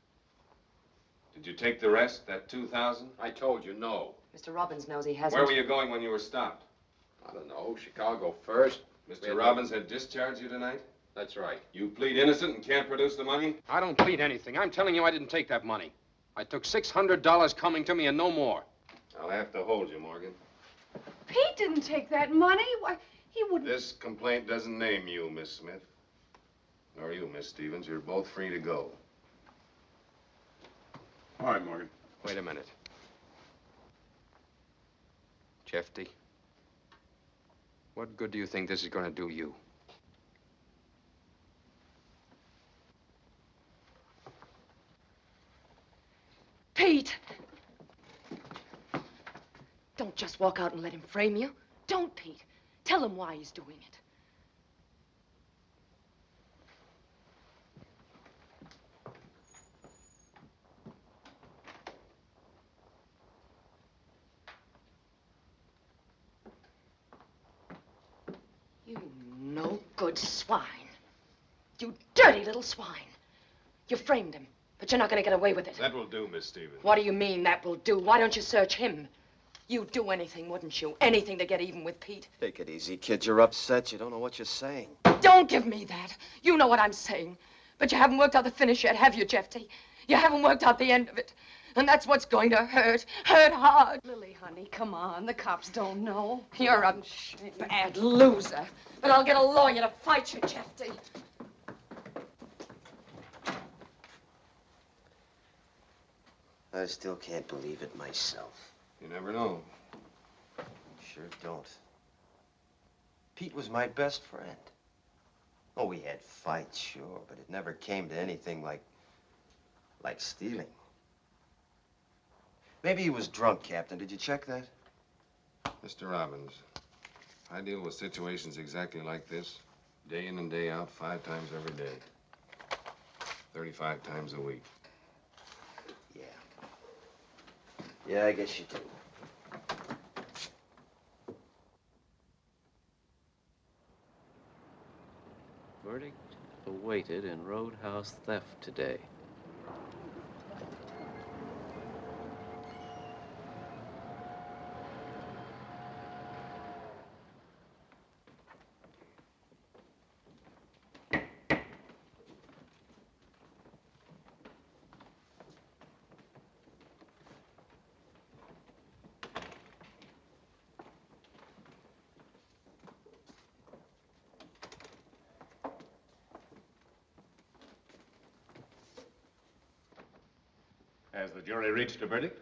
Did you take the rest, that $2,000? I told you, no. Mr. Robbins knows he hasn't. Where were you going when you were stopped? I don't know, Chicago first. Mr. Robbins had discharged you tonight? That's right. You plead innocent and can't produce the money? I don't plead anything. I'm telling you I didn't take that money. I took $600 coming to me and no more. I'll have to hold you, Morgan. Pete didn't take that money. Why, he wouldn't. This complaint doesn't name you, Miss Smith. Nor you, Miss Stevens. You're both free to go. All right, Morgan. Wait a minute. Jefty, what good do you think this is going to do you? Pete! Don't just walk out and let him frame you. Don't, Pete. Tell him why he's doing it. You no good swine. You dirty little swine. You framed him, but you're not going to get away with it. That will do, Miss Stevens. What do you mean that will do? Why don't you search him? You'd do anything, wouldn't you? Anything to get even with Pete. Take it easy, kid. You're upset. You don't know what you're saying. Don't give me that. You know what I'm saying. But you haven't worked out the finish yet, have you, Jefty? You haven't worked out the end of it. And that's what's going to hurt. Hurt hard. Lily, honey, come on. The cops don't know. You're a bad loser. But I'll get a lawyer to fight you, Jefty. I still can't believe it myself. You never know. Sure don't. Pete was my best friend. Oh, we had fights, sure, but it never came to anything like stealing. Maybe he was drunk, Captain. Did you check that? Mr. Robbins, I deal with situations exactly like this, day in and day out, 5 times every day. 35 times a week. Yeah. Yeah, I guess you do. Verdict awaited in roadhouse theft today. Has the jury reached a verdict?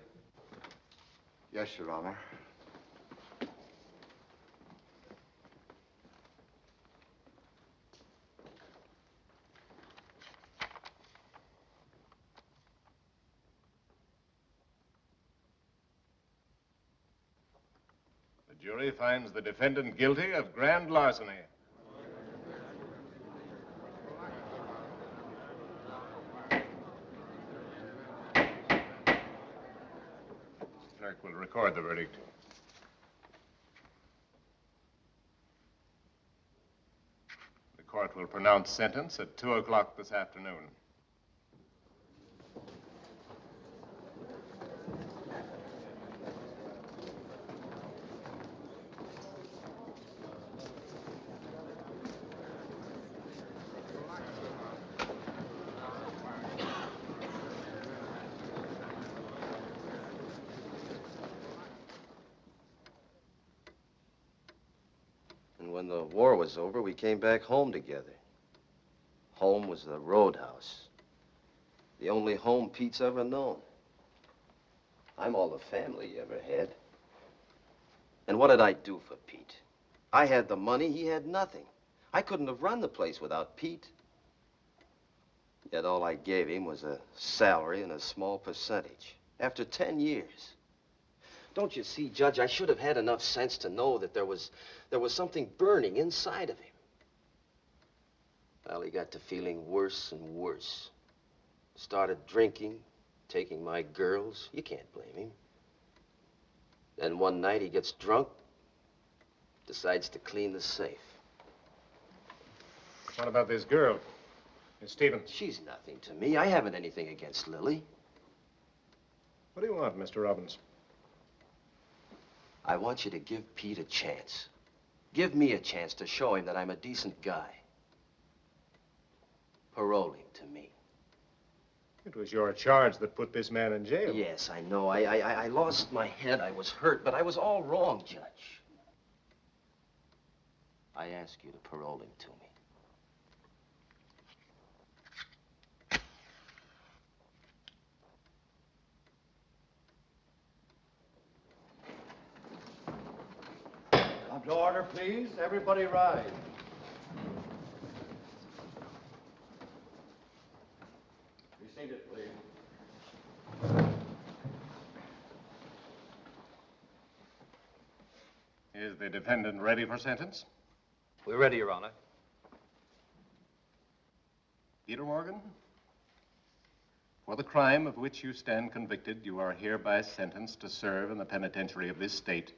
Yes, Your Honor. The jury finds the defendant guilty of grand larceny. Clerk will record the verdict. The court will pronounce sentence at 2 o'clock this afternoon. When the war was over, we came back home together. Home was the roadhouse. The only home Pete's ever known. I'm all the family he ever had. And what did I do for Pete? I had the money, he had nothing. I couldn't have run the place without Pete. Yet all I gave him was a salary and a small percentage. After 10 years. Don't you see, Judge, I should have had enough sense to know that there was something burning inside of him. Well, he got to feeling worse and worse. Started drinking, taking my girls. You can't blame him. Then one night he gets drunk, decides to clean the safe. What about this girl, Miss Stevens? She's nothing to me. I haven't anything against Lily. What do you want, Mr. Robbins? I want you to give Pete a chance. Give me a chance to show him that I'm a decent guy. Parole him to me. It was your charge that put this man in jail. Yes, I know. I lost my head. I was hurt, but I was all wrong, Judge. I ask you to parole him to me. Come to order, please. Everybody rise. Be seated, please. Is the defendant ready for sentence? We're ready, Your Honor. Peter Morgan, for the crime of which you stand convicted, you are hereby sentenced to serve in the penitentiary of this state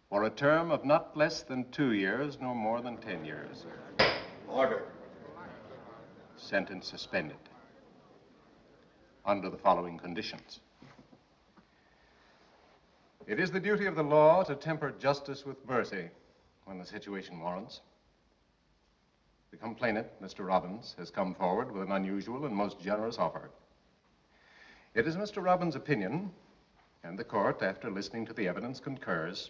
for a term of not less than 2 years, nor more than 10 years. Order. Sentence suspended under the following conditions. It is the duty of the law to temper justice with mercy when the situation warrants. The complainant, Mr. Robbins, has come forward with an unusual and most generous offer. It is Mr. Robbins' opinion, and the court, after listening to the evidence, concurs,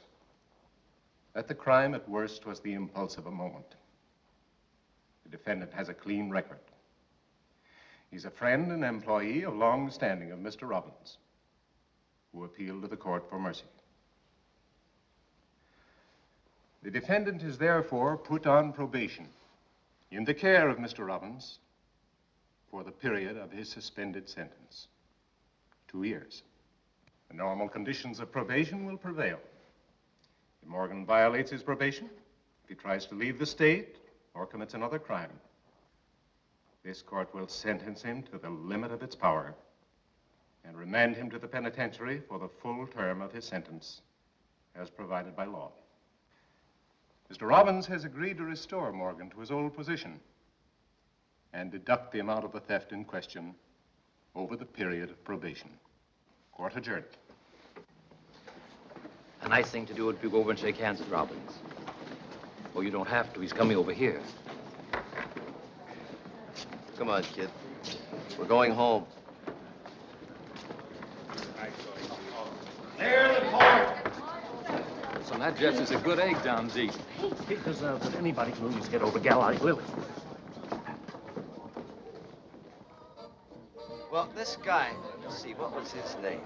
that the crime at worst was the impulse of a moment. The defendant has a clean record. He's a friend and employee of long standing of Mr. Robbins, who appealed to the court for mercy. The defendant is therefore put on probation in the care of Mr. Robbins for the period of his suspended sentence, 2 years. The normal conditions of probation will prevail. If Morgan violates his probation, if he tries to leave the state or commits another crime, this court will sentence him to the limit of its power and remand him to the penitentiary for the full term of his sentence as provided by law. Mr. Robbins has agreed to restore Morgan to his old position and deduct the amount of the theft in question over the period of probation. Court adjourned. A nice thing to do would be go over and shake hands with Robbins. Oh, you don't have to. He's coming over here. Come on, kid. We're going home. There the port. So that Jeff's is a good egg down deep. He deserves it. Anybody can lose get over a gal like Lily. Well, this guy, let's see, what was his name?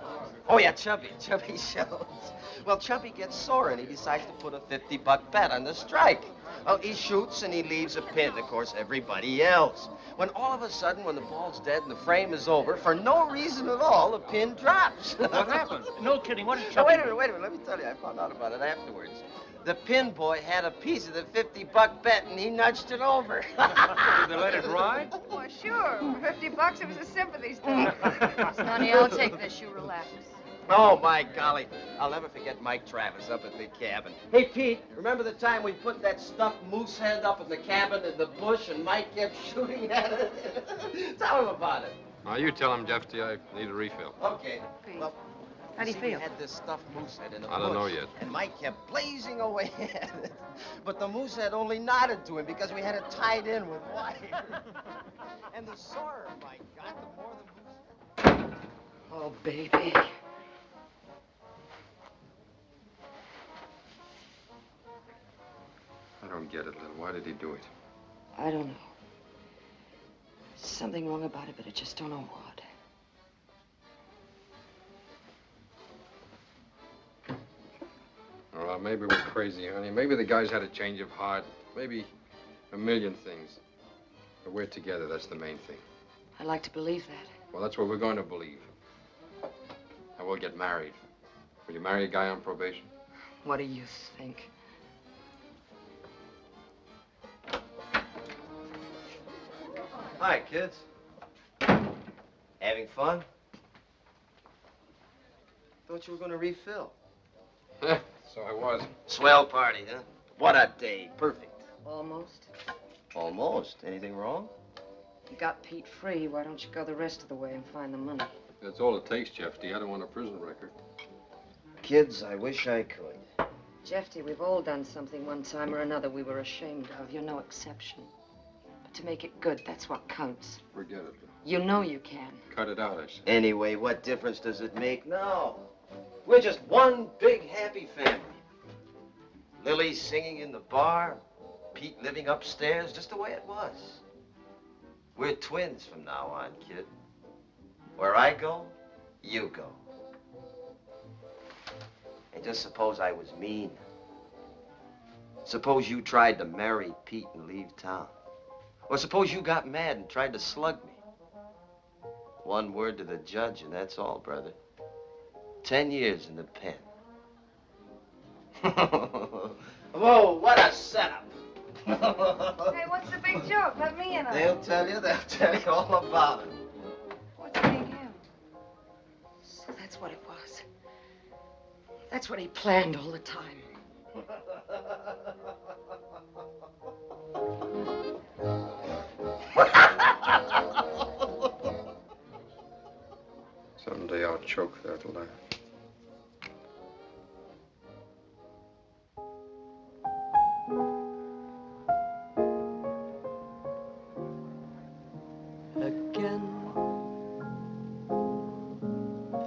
Oh, yeah, Chubby Schultz. Well, Chubby gets sore, and he decides to put a 50-buck bet on the strike. Well, he shoots, and he leaves a pin. Of course, everybody yells. When all of a sudden, when the ball's dead and the frame is over, for no reason at all, the pin drops. What happened? No kidding. What did Oh, Chubby wait a minute. Let me tell you. I found out about it afterwards. The pin boy had a piece of the 50-buck bet, and he nudged it over. Did they let it ride? Well, sure. For 50 bucks, it was a sympathy stone. Honey, I'll take this. You relax. Oh, my golly. I'll never forget Mike Travis up at the cabin. Hey, Pete, remember the time we put that stuffed moose head up in the cabin in the bush and Mike kept shooting at it? Tell him about it. Now, you tell him, Jefty, I need a refill. Okay. Well, how do you feel? We had this stuffed moose head in the I don't know bush, yet. And Mike kept blazing away at it. But the moose head only nodded to him because we had it tied in with wire. And the sorer Mike got, the more the moose head... Oh, baby. I don't get it, Lil. Why did he do it? I don't know. Something wrong about it, but I just don't know what. Well, maybe we're crazy, honey. Maybe the guy's had a change of heart. Maybe a million things. But we're together. That's the main thing. I'd like to believe that. Well, that's what we're going to believe. And we'll get married. Will you marry a guy on probation? What do you think? Hi, kids. Having fun? Thought you were going to refill. So I was. Swell party, huh? What a day. Perfect. Almost. Almost. Anything wrong? You got Pete free. Why don't you go the rest of the way and find the money? That's all it takes, Jefty. I don't want a prison record. Kids, I wish I could. Jefty, we've all done something one time or another we were ashamed of. You're no exception. But to make it good, that's what counts. Forget it. You know you can. Cut it out, I said. Anyway, what difference does it make now? We're just one big happy family. Lily singing in the bar, Pete living upstairs, just the way it was. We're twins from now on, kid. Where I go, you go. And just suppose I was mean. Suppose you tried to marry Pete and leave town. Or suppose you got mad and tried to slug me. One word to the judge, and that's all, brother. 10 years in the pen. Whoa, what a setup. Hey, what's the big joke? Let me in on it. They'll tell you all about it. What's Big M? So that's what it was. That's what he planned all the time. Someday I'll choke that laugh. Again,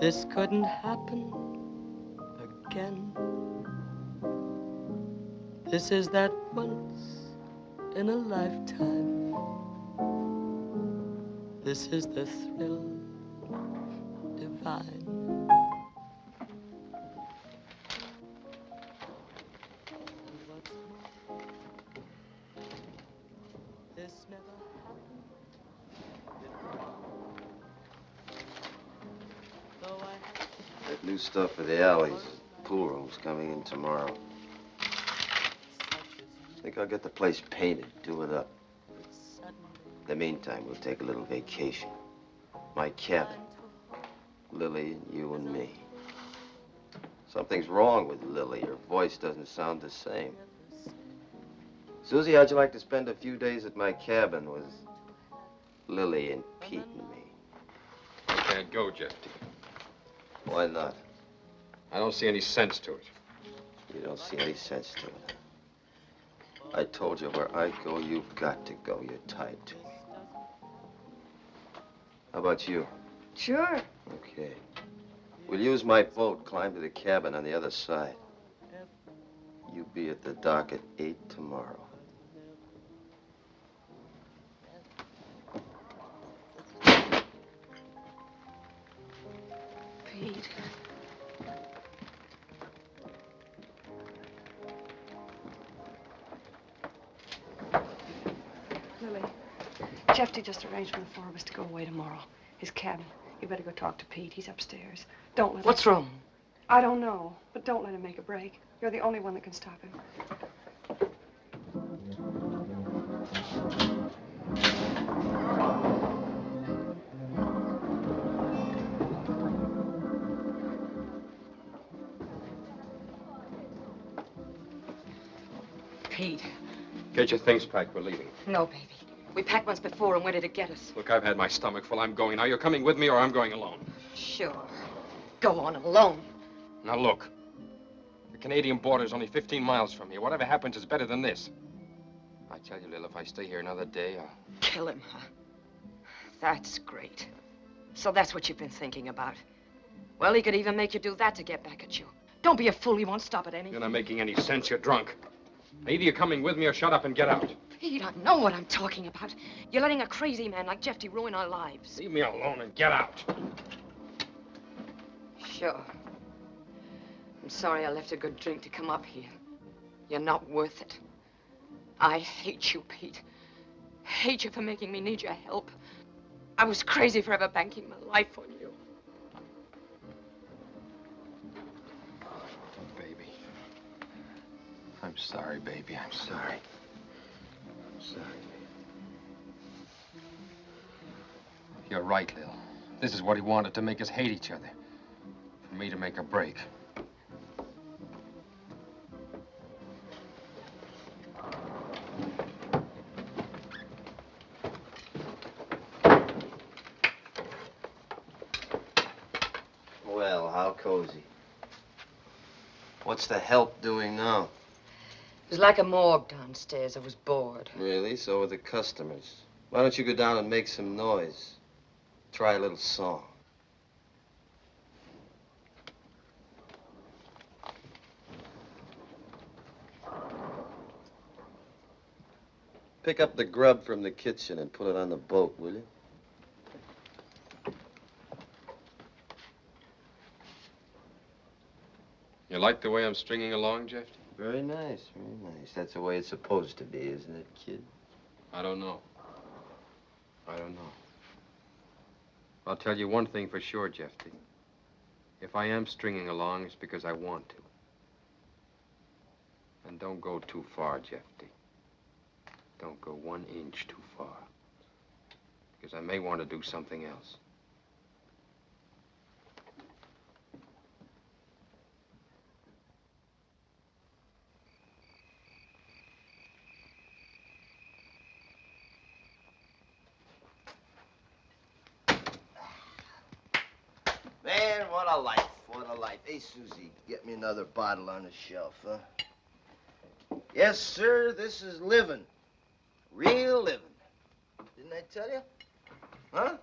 this couldn't happen again. This is that once in a lifetime. This is the thrill divine. And what's more, this never happened before. Though I That new stuff for the alleys, pool rooms coming in tomorrow. I think I'll get the place painted, do it up. In the meantime, we'll take a little vacation. My cabin. Lily, and you and me. Something's wrong with Lily. Her voice doesn't sound the same. Susie, how'd you like to spend a few days at my cabin with Lily and Pete and me. I can't go, Jefty. Why not? I don't see any sense to it. You don't see any sense to it. I told you where I go, you've got to go. You're tied to me. How about you? Sure. Okay. We'll use my boat, climb to the cabin on the other side. You be at the dock at 8 tomorrow. Pete. Lily, Jefty just arranged for the four of us to go away tomorrow. His cabin. You better go talk to Pete. He's upstairs. Don't let What's wrong? I don't know, but don't let him make a break. You're the only one that can stop him. Pete. Get your things packed. We're leaving. No, baby. We packed once before and where did it get us? Look, I've had my stomach full. I'm going. Now, you're coming with me or I'm going alone. Sure. Go on alone. Now, look. The Canadian border's only 15 miles from here. Whatever happens is better than this. I tell you, Lil, if I stay here another day, I'll... Kill him, huh? That's great. So that's what you've been thinking about. Well, he could even make you do that to get back at you. Don't be a fool. He won't stop at anything. You're not making any sense. You're drunk. Either you're coming with me or shut up and get out. Pete, I know what I'm talking about. You're letting a crazy man like Jefty ruin our lives. Leave me alone and get out. Sure. I'm sorry I left a good drink to come up here. You're not worth it. I hate you, Pete. Hate you for making me need your help. I was crazy for ever banking my life on you. Baby. I'm sorry, baby. I'm sorry. I'm sorry. You're right, Lil. This is what he wanted, to make us hate each other. For me to make a break. Well, how cozy. What's the help doing now? It was like a morgue downstairs. I was bored. Really? So are the customers. Why don't you go down and make some noise? Try a little song. Pick up the grub from the kitchen and put it on the boat, will you? You like the way I'm stringing along, Jefty? Very nice, very nice. That's the way it's supposed to be, isn't it, kid? I don't know. I don't know. I'll tell you one thing for sure, Jefty. If I am stringing along, it's because I want to. And don't go too far, Jefty. Don't go 1 inch too far. Because I may want to do something else. Man, what a life, what a life. Hey, Susie, get me another bottle on the shelf, huh? Yes, sir, this is living. Real living. Didn't I tell you? Huh?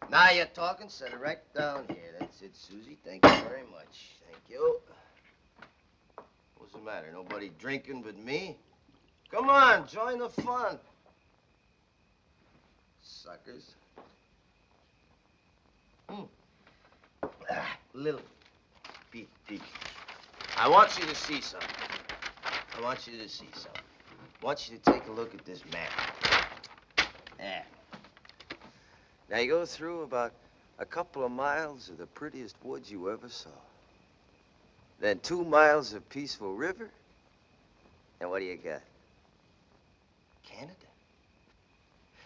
Now you're talking. Set it right down here. That's it, Susie. Thank you very much. Thank you. What's the matter? Nobody drinking but me? Come on, join the fun. Suckers. Lily. Pete. I want you to see something. I want you to see something. I want you to take a look at this map. Yeah. Now you go through about a couple of miles of the prettiest woods you ever saw. Then 2 miles of peaceful river. And what do you got? Canada.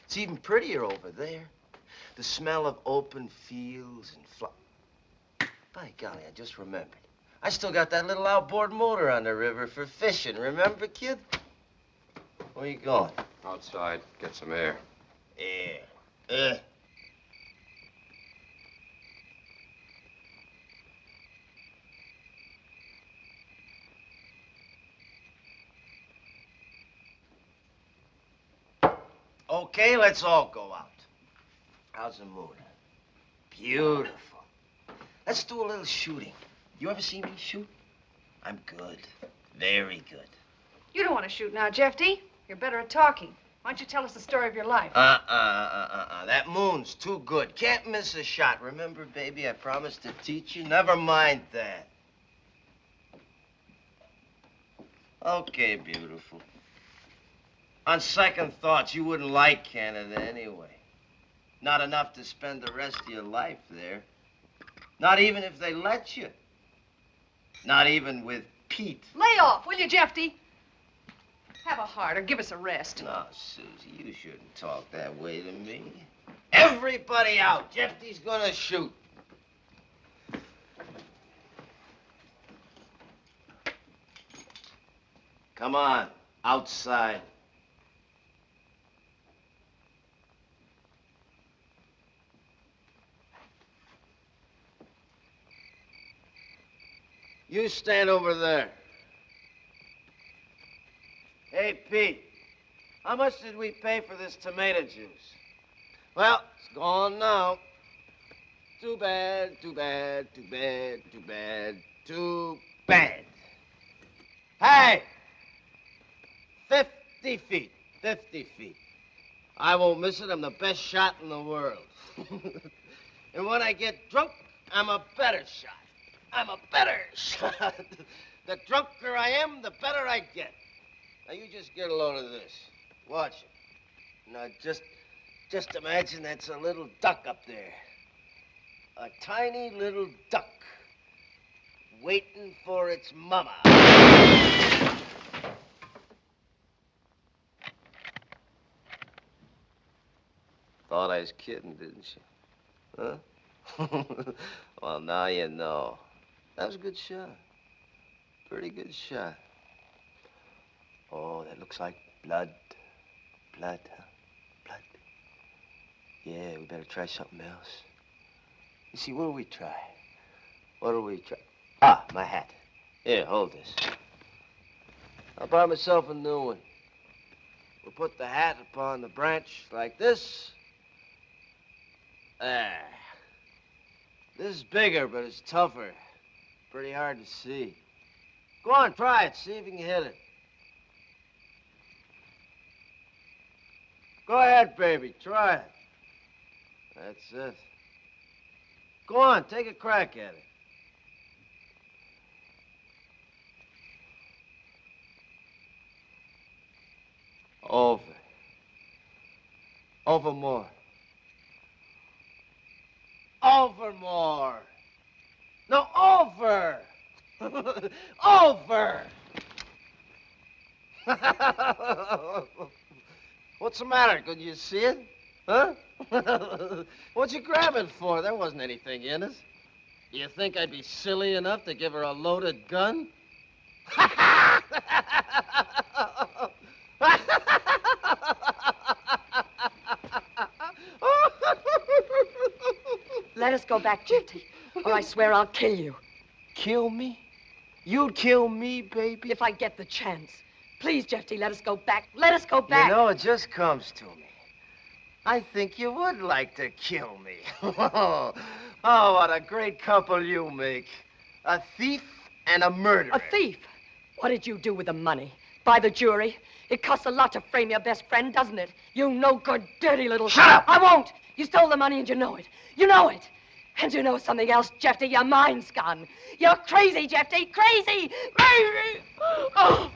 It's even prettier over there. The smell of open fields and By golly, I just remembered. I still got that little outboard motor on the river for fishing. Remember, kid? Where you going? Outside. Get some air. Yeah. Okay, let's all go out. How's the mood? Beautiful. Let's do a little shooting. You ever see me shoot? I'm good. Very good. You don't want to shoot now, Jefty. You're better at talking. Why don't you tell us the story of your life? That moon's too good. Can't miss a shot. Remember, baby, I promised to teach you. Never mind that. Okay, beautiful. On second thoughts, you wouldn't like Canada anyway. Not enough to spend the rest of your life there. Not even if they let you. Not even with Pete. Lay off, will you, Jefty? Have a heart or give us a rest. No, Susie, you shouldn't talk that way to me. Everybody out. Jefty's gonna shoot. Come on, outside. You stand over there. Hey, Pete, how much did we pay for this tomato juice? Well, it's gone now. Too bad, too bad, too bad, too bad, too bad. Hey! 50 feet, 50 feet. I won't miss it. I'm the best shot in the world. And when I get drunk, I'm a better shot. I'm a better shot. The drunker I am, the better I get. Now, you just get a load of this. Watch it. Now, just imagine that's a little duck up there. A tiny little duck waiting for its mama. Thought I was kidding, didn't you? Huh? Well, now you know. That was a good shot. Pretty good shot. Oh, that looks like blood. Blood, huh? Blood. Yeah, we better try something else. You see, what'll we try? What'll we try? Ah, my hat. Here, hold this. I bought myself a new one. We'll put the hat upon the branch like this. There. This is bigger, but it's tougher. Pretty hard to see. Go on, try it. See if you can hit it. Go ahead, baby. Try it. That's it. Go on, take a crack at it. Over. Over more. Over more. No, over. Over. What's the matter? Couldn't you see it? Huh? What'd you grab it for? There wasn't anything in it. Do you think I'd be silly enough to give her a loaded gun? Let us go back, Jefty, or I swear I'll kill you. Kill me? You'd kill me, baby? If I get the chance. Please, Jefty, let us go back. Let us go back. You know, it just comes to me. I think you would like to kill me. Oh, what a great couple you make. A thief and a murderer. A thief? What did you do with the money? Buy the jury? It costs a lot to frame your best friend, doesn't it? You no-good, dirty little... Shut up! I won't! You stole the money and you know it. You know it. And you know something else, Jefty. Your mind's gone. You're crazy, Jefty. Crazy! Crazy! Oh!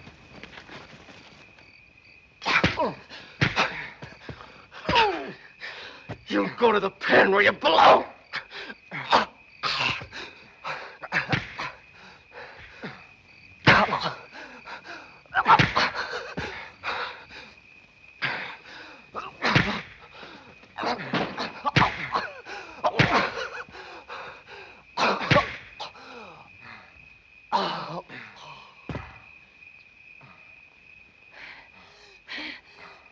You'll go to the pen where you belong.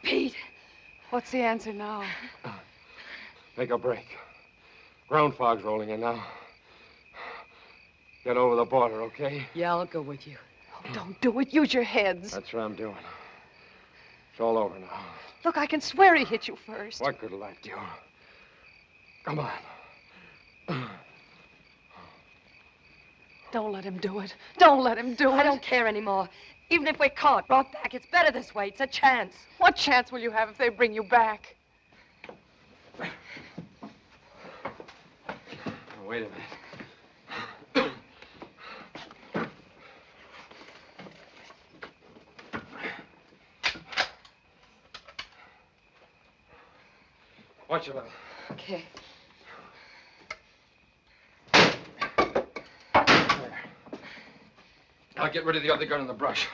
Pete, What's the answer now? Make a break. Ground fog's rolling in now. Get over the border, okay? Yeah, I'll go with you. Oh, don't do it. Use your heads. That's what I'm doing. It's all over now. Look, I can swear he hit you first. What could have do? Come on. Don't let him do it. Don't let him do it. I don't care anymore. Even if we're caught, brought back, it's better this way. It's a chance. What chance will you have if they bring you back? Wait a minute. Watch your level. Okay. I'll get rid of the other gun in the brush.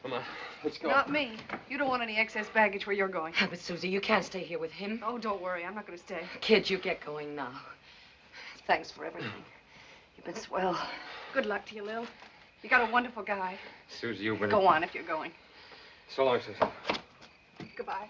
Come on, let's go. Not me. You don't want any excess baggage where you're going. Yeah, but Susie, you can't stay here with him. Oh, don't worry. I'm not going to stay. Kid, you get going now. Thanks for everything. You've been swell. Good luck to you, Lil. You got a wonderful guy. Susie, you've been... Go on if you're going. So long, Susie. Goodbye.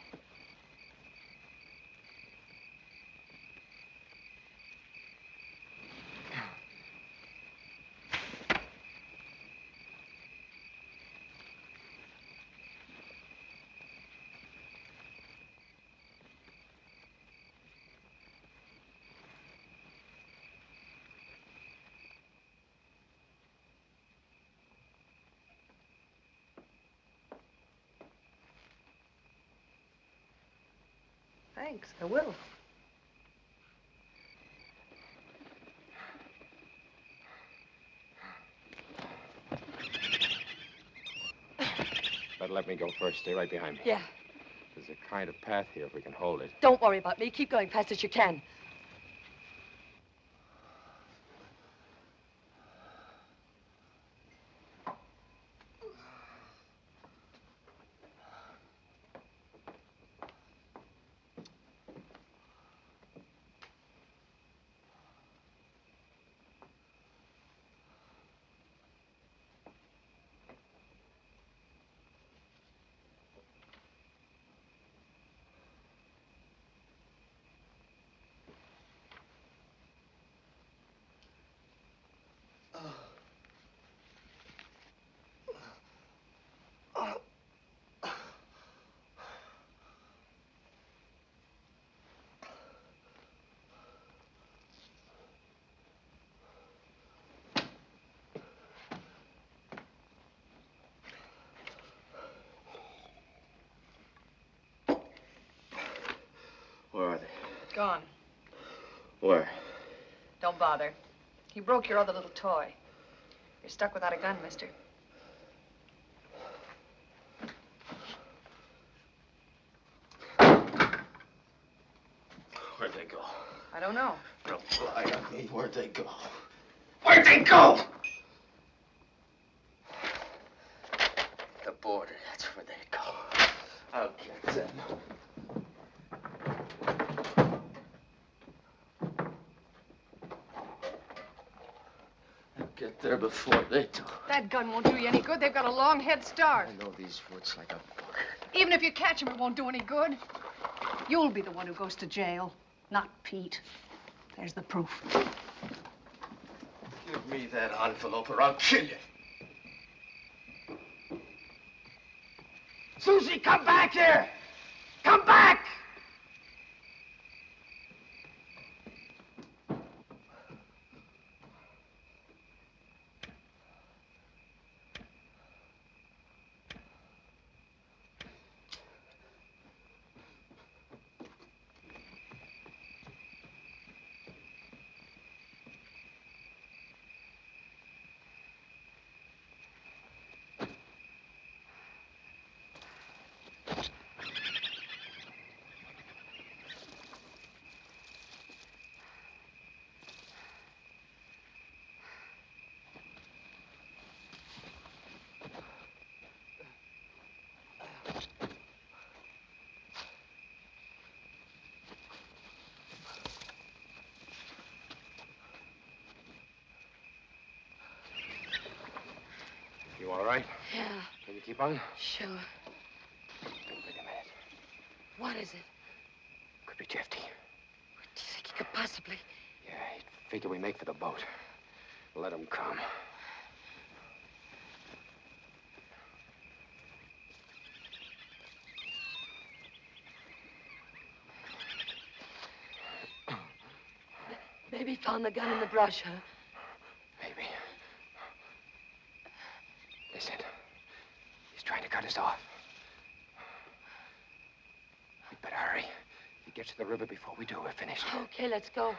Thanks, I will. Better let me go first. Stay right behind me. Yeah. There's a kind of path here if we can hold it. Don't worry about me. Keep going fast as you can. Where are they? Gone. Where? Don't bother. He broke your other little toy. You're stuck without a gun, mister. Where'd they go? I don't know. Don't lie on me. Where'd they go? Where'd they go? The border, that's where they go. I'll get them. I'll get there before they do. That gun won't do you any good. They've got a long head start. I know these woods like a book. Even if you catch him, it won't do any good. You'll be the one who goes to jail, not Pete. There's the proof. Give me that envelope or I'll kill you. Susie, come back here! Come back! You all right? Yeah. Can you keep on? Sure. Wait a minute. What is it? Could be Jefty. What do you think he could possibly... Yeah, he'd figure we make for the boat. Let him come. Maybe he found the gun in the brush, huh? Maybe. Listen. He's trying to cut us off. We'd better hurry. If he gets to the river before we do, we're finished. Okay, let's go.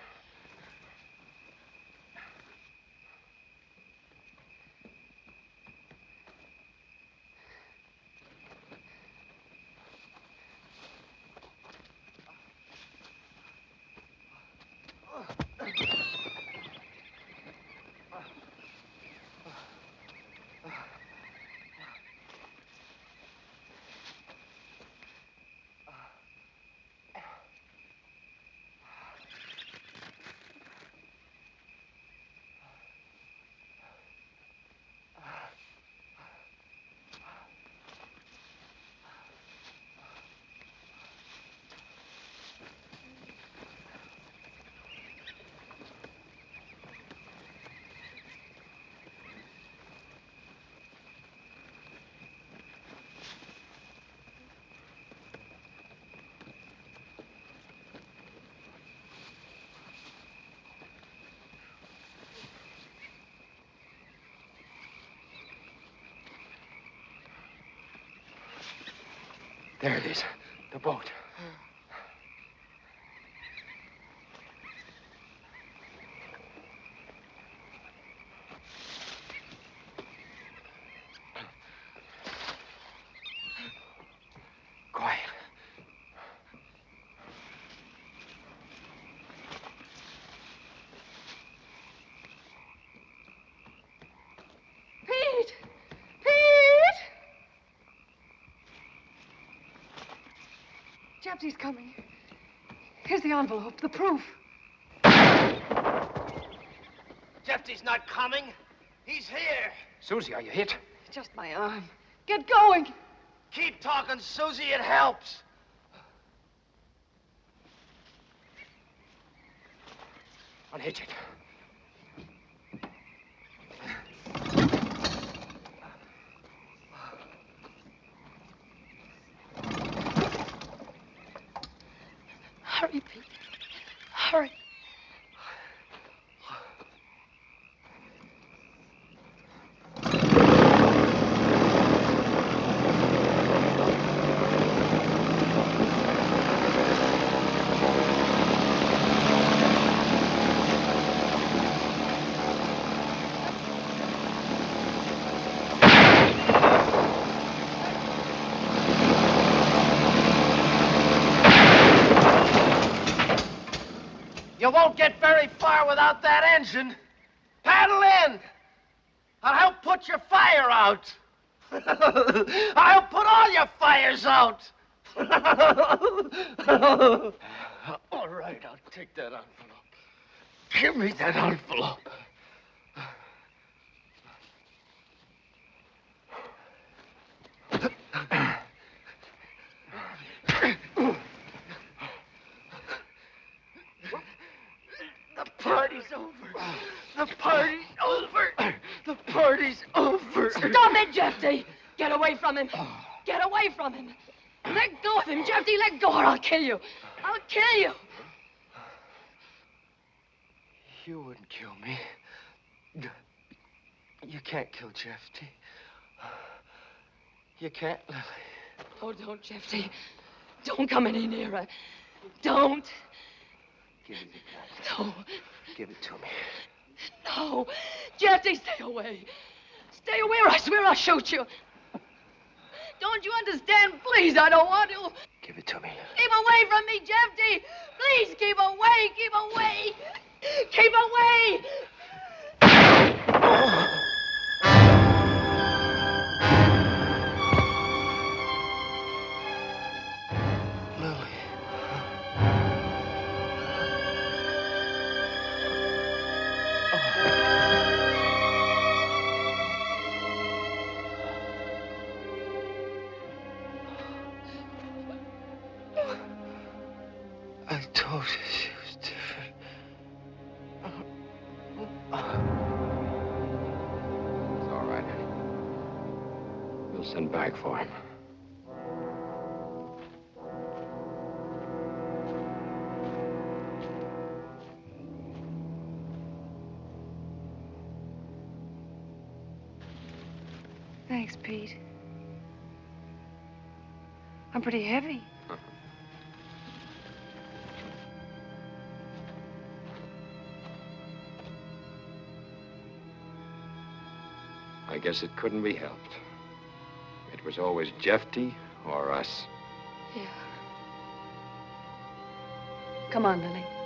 There it is, the boat. Quiet. Pete! Jefty's coming. Here's the envelope, the proof. Jefty's not coming. He's here. Susie, are you hit? Just my arm. Get going. Keep talking, Susie. It helps. Unhitch it. Hurry, Pete. Hurry. You won't get very far without that engine. Paddle in. I'll help put your fire out. I'll put all your fires out. All right, I'll take that envelope. Give me that envelope. The party's over. The party's over. The party's over. Stop it, Jefty! Get away from him. Get away from him. Let go of him, Jefty. Let go or I'll kill you. I'll kill you. You wouldn't kill me. You can't kill Jefty. You can't, Lily. Oh, don't, Jefty. Don't come any nearer. Don't. Give me the gun. No. Give it to me. No. Jefty, stay away. Stay away or I swear I'll shoot you. Don't you understand? Please, I don't want to. Give it to me, Lily. Keep away from me, Jefty. Please, keep away. Keep away. Keep away. send back for him. Thanks, Pete. I'm pretty heavy. I guess it couldn't be helped. It was always Jefty or us. Yeah. Come on, Lily.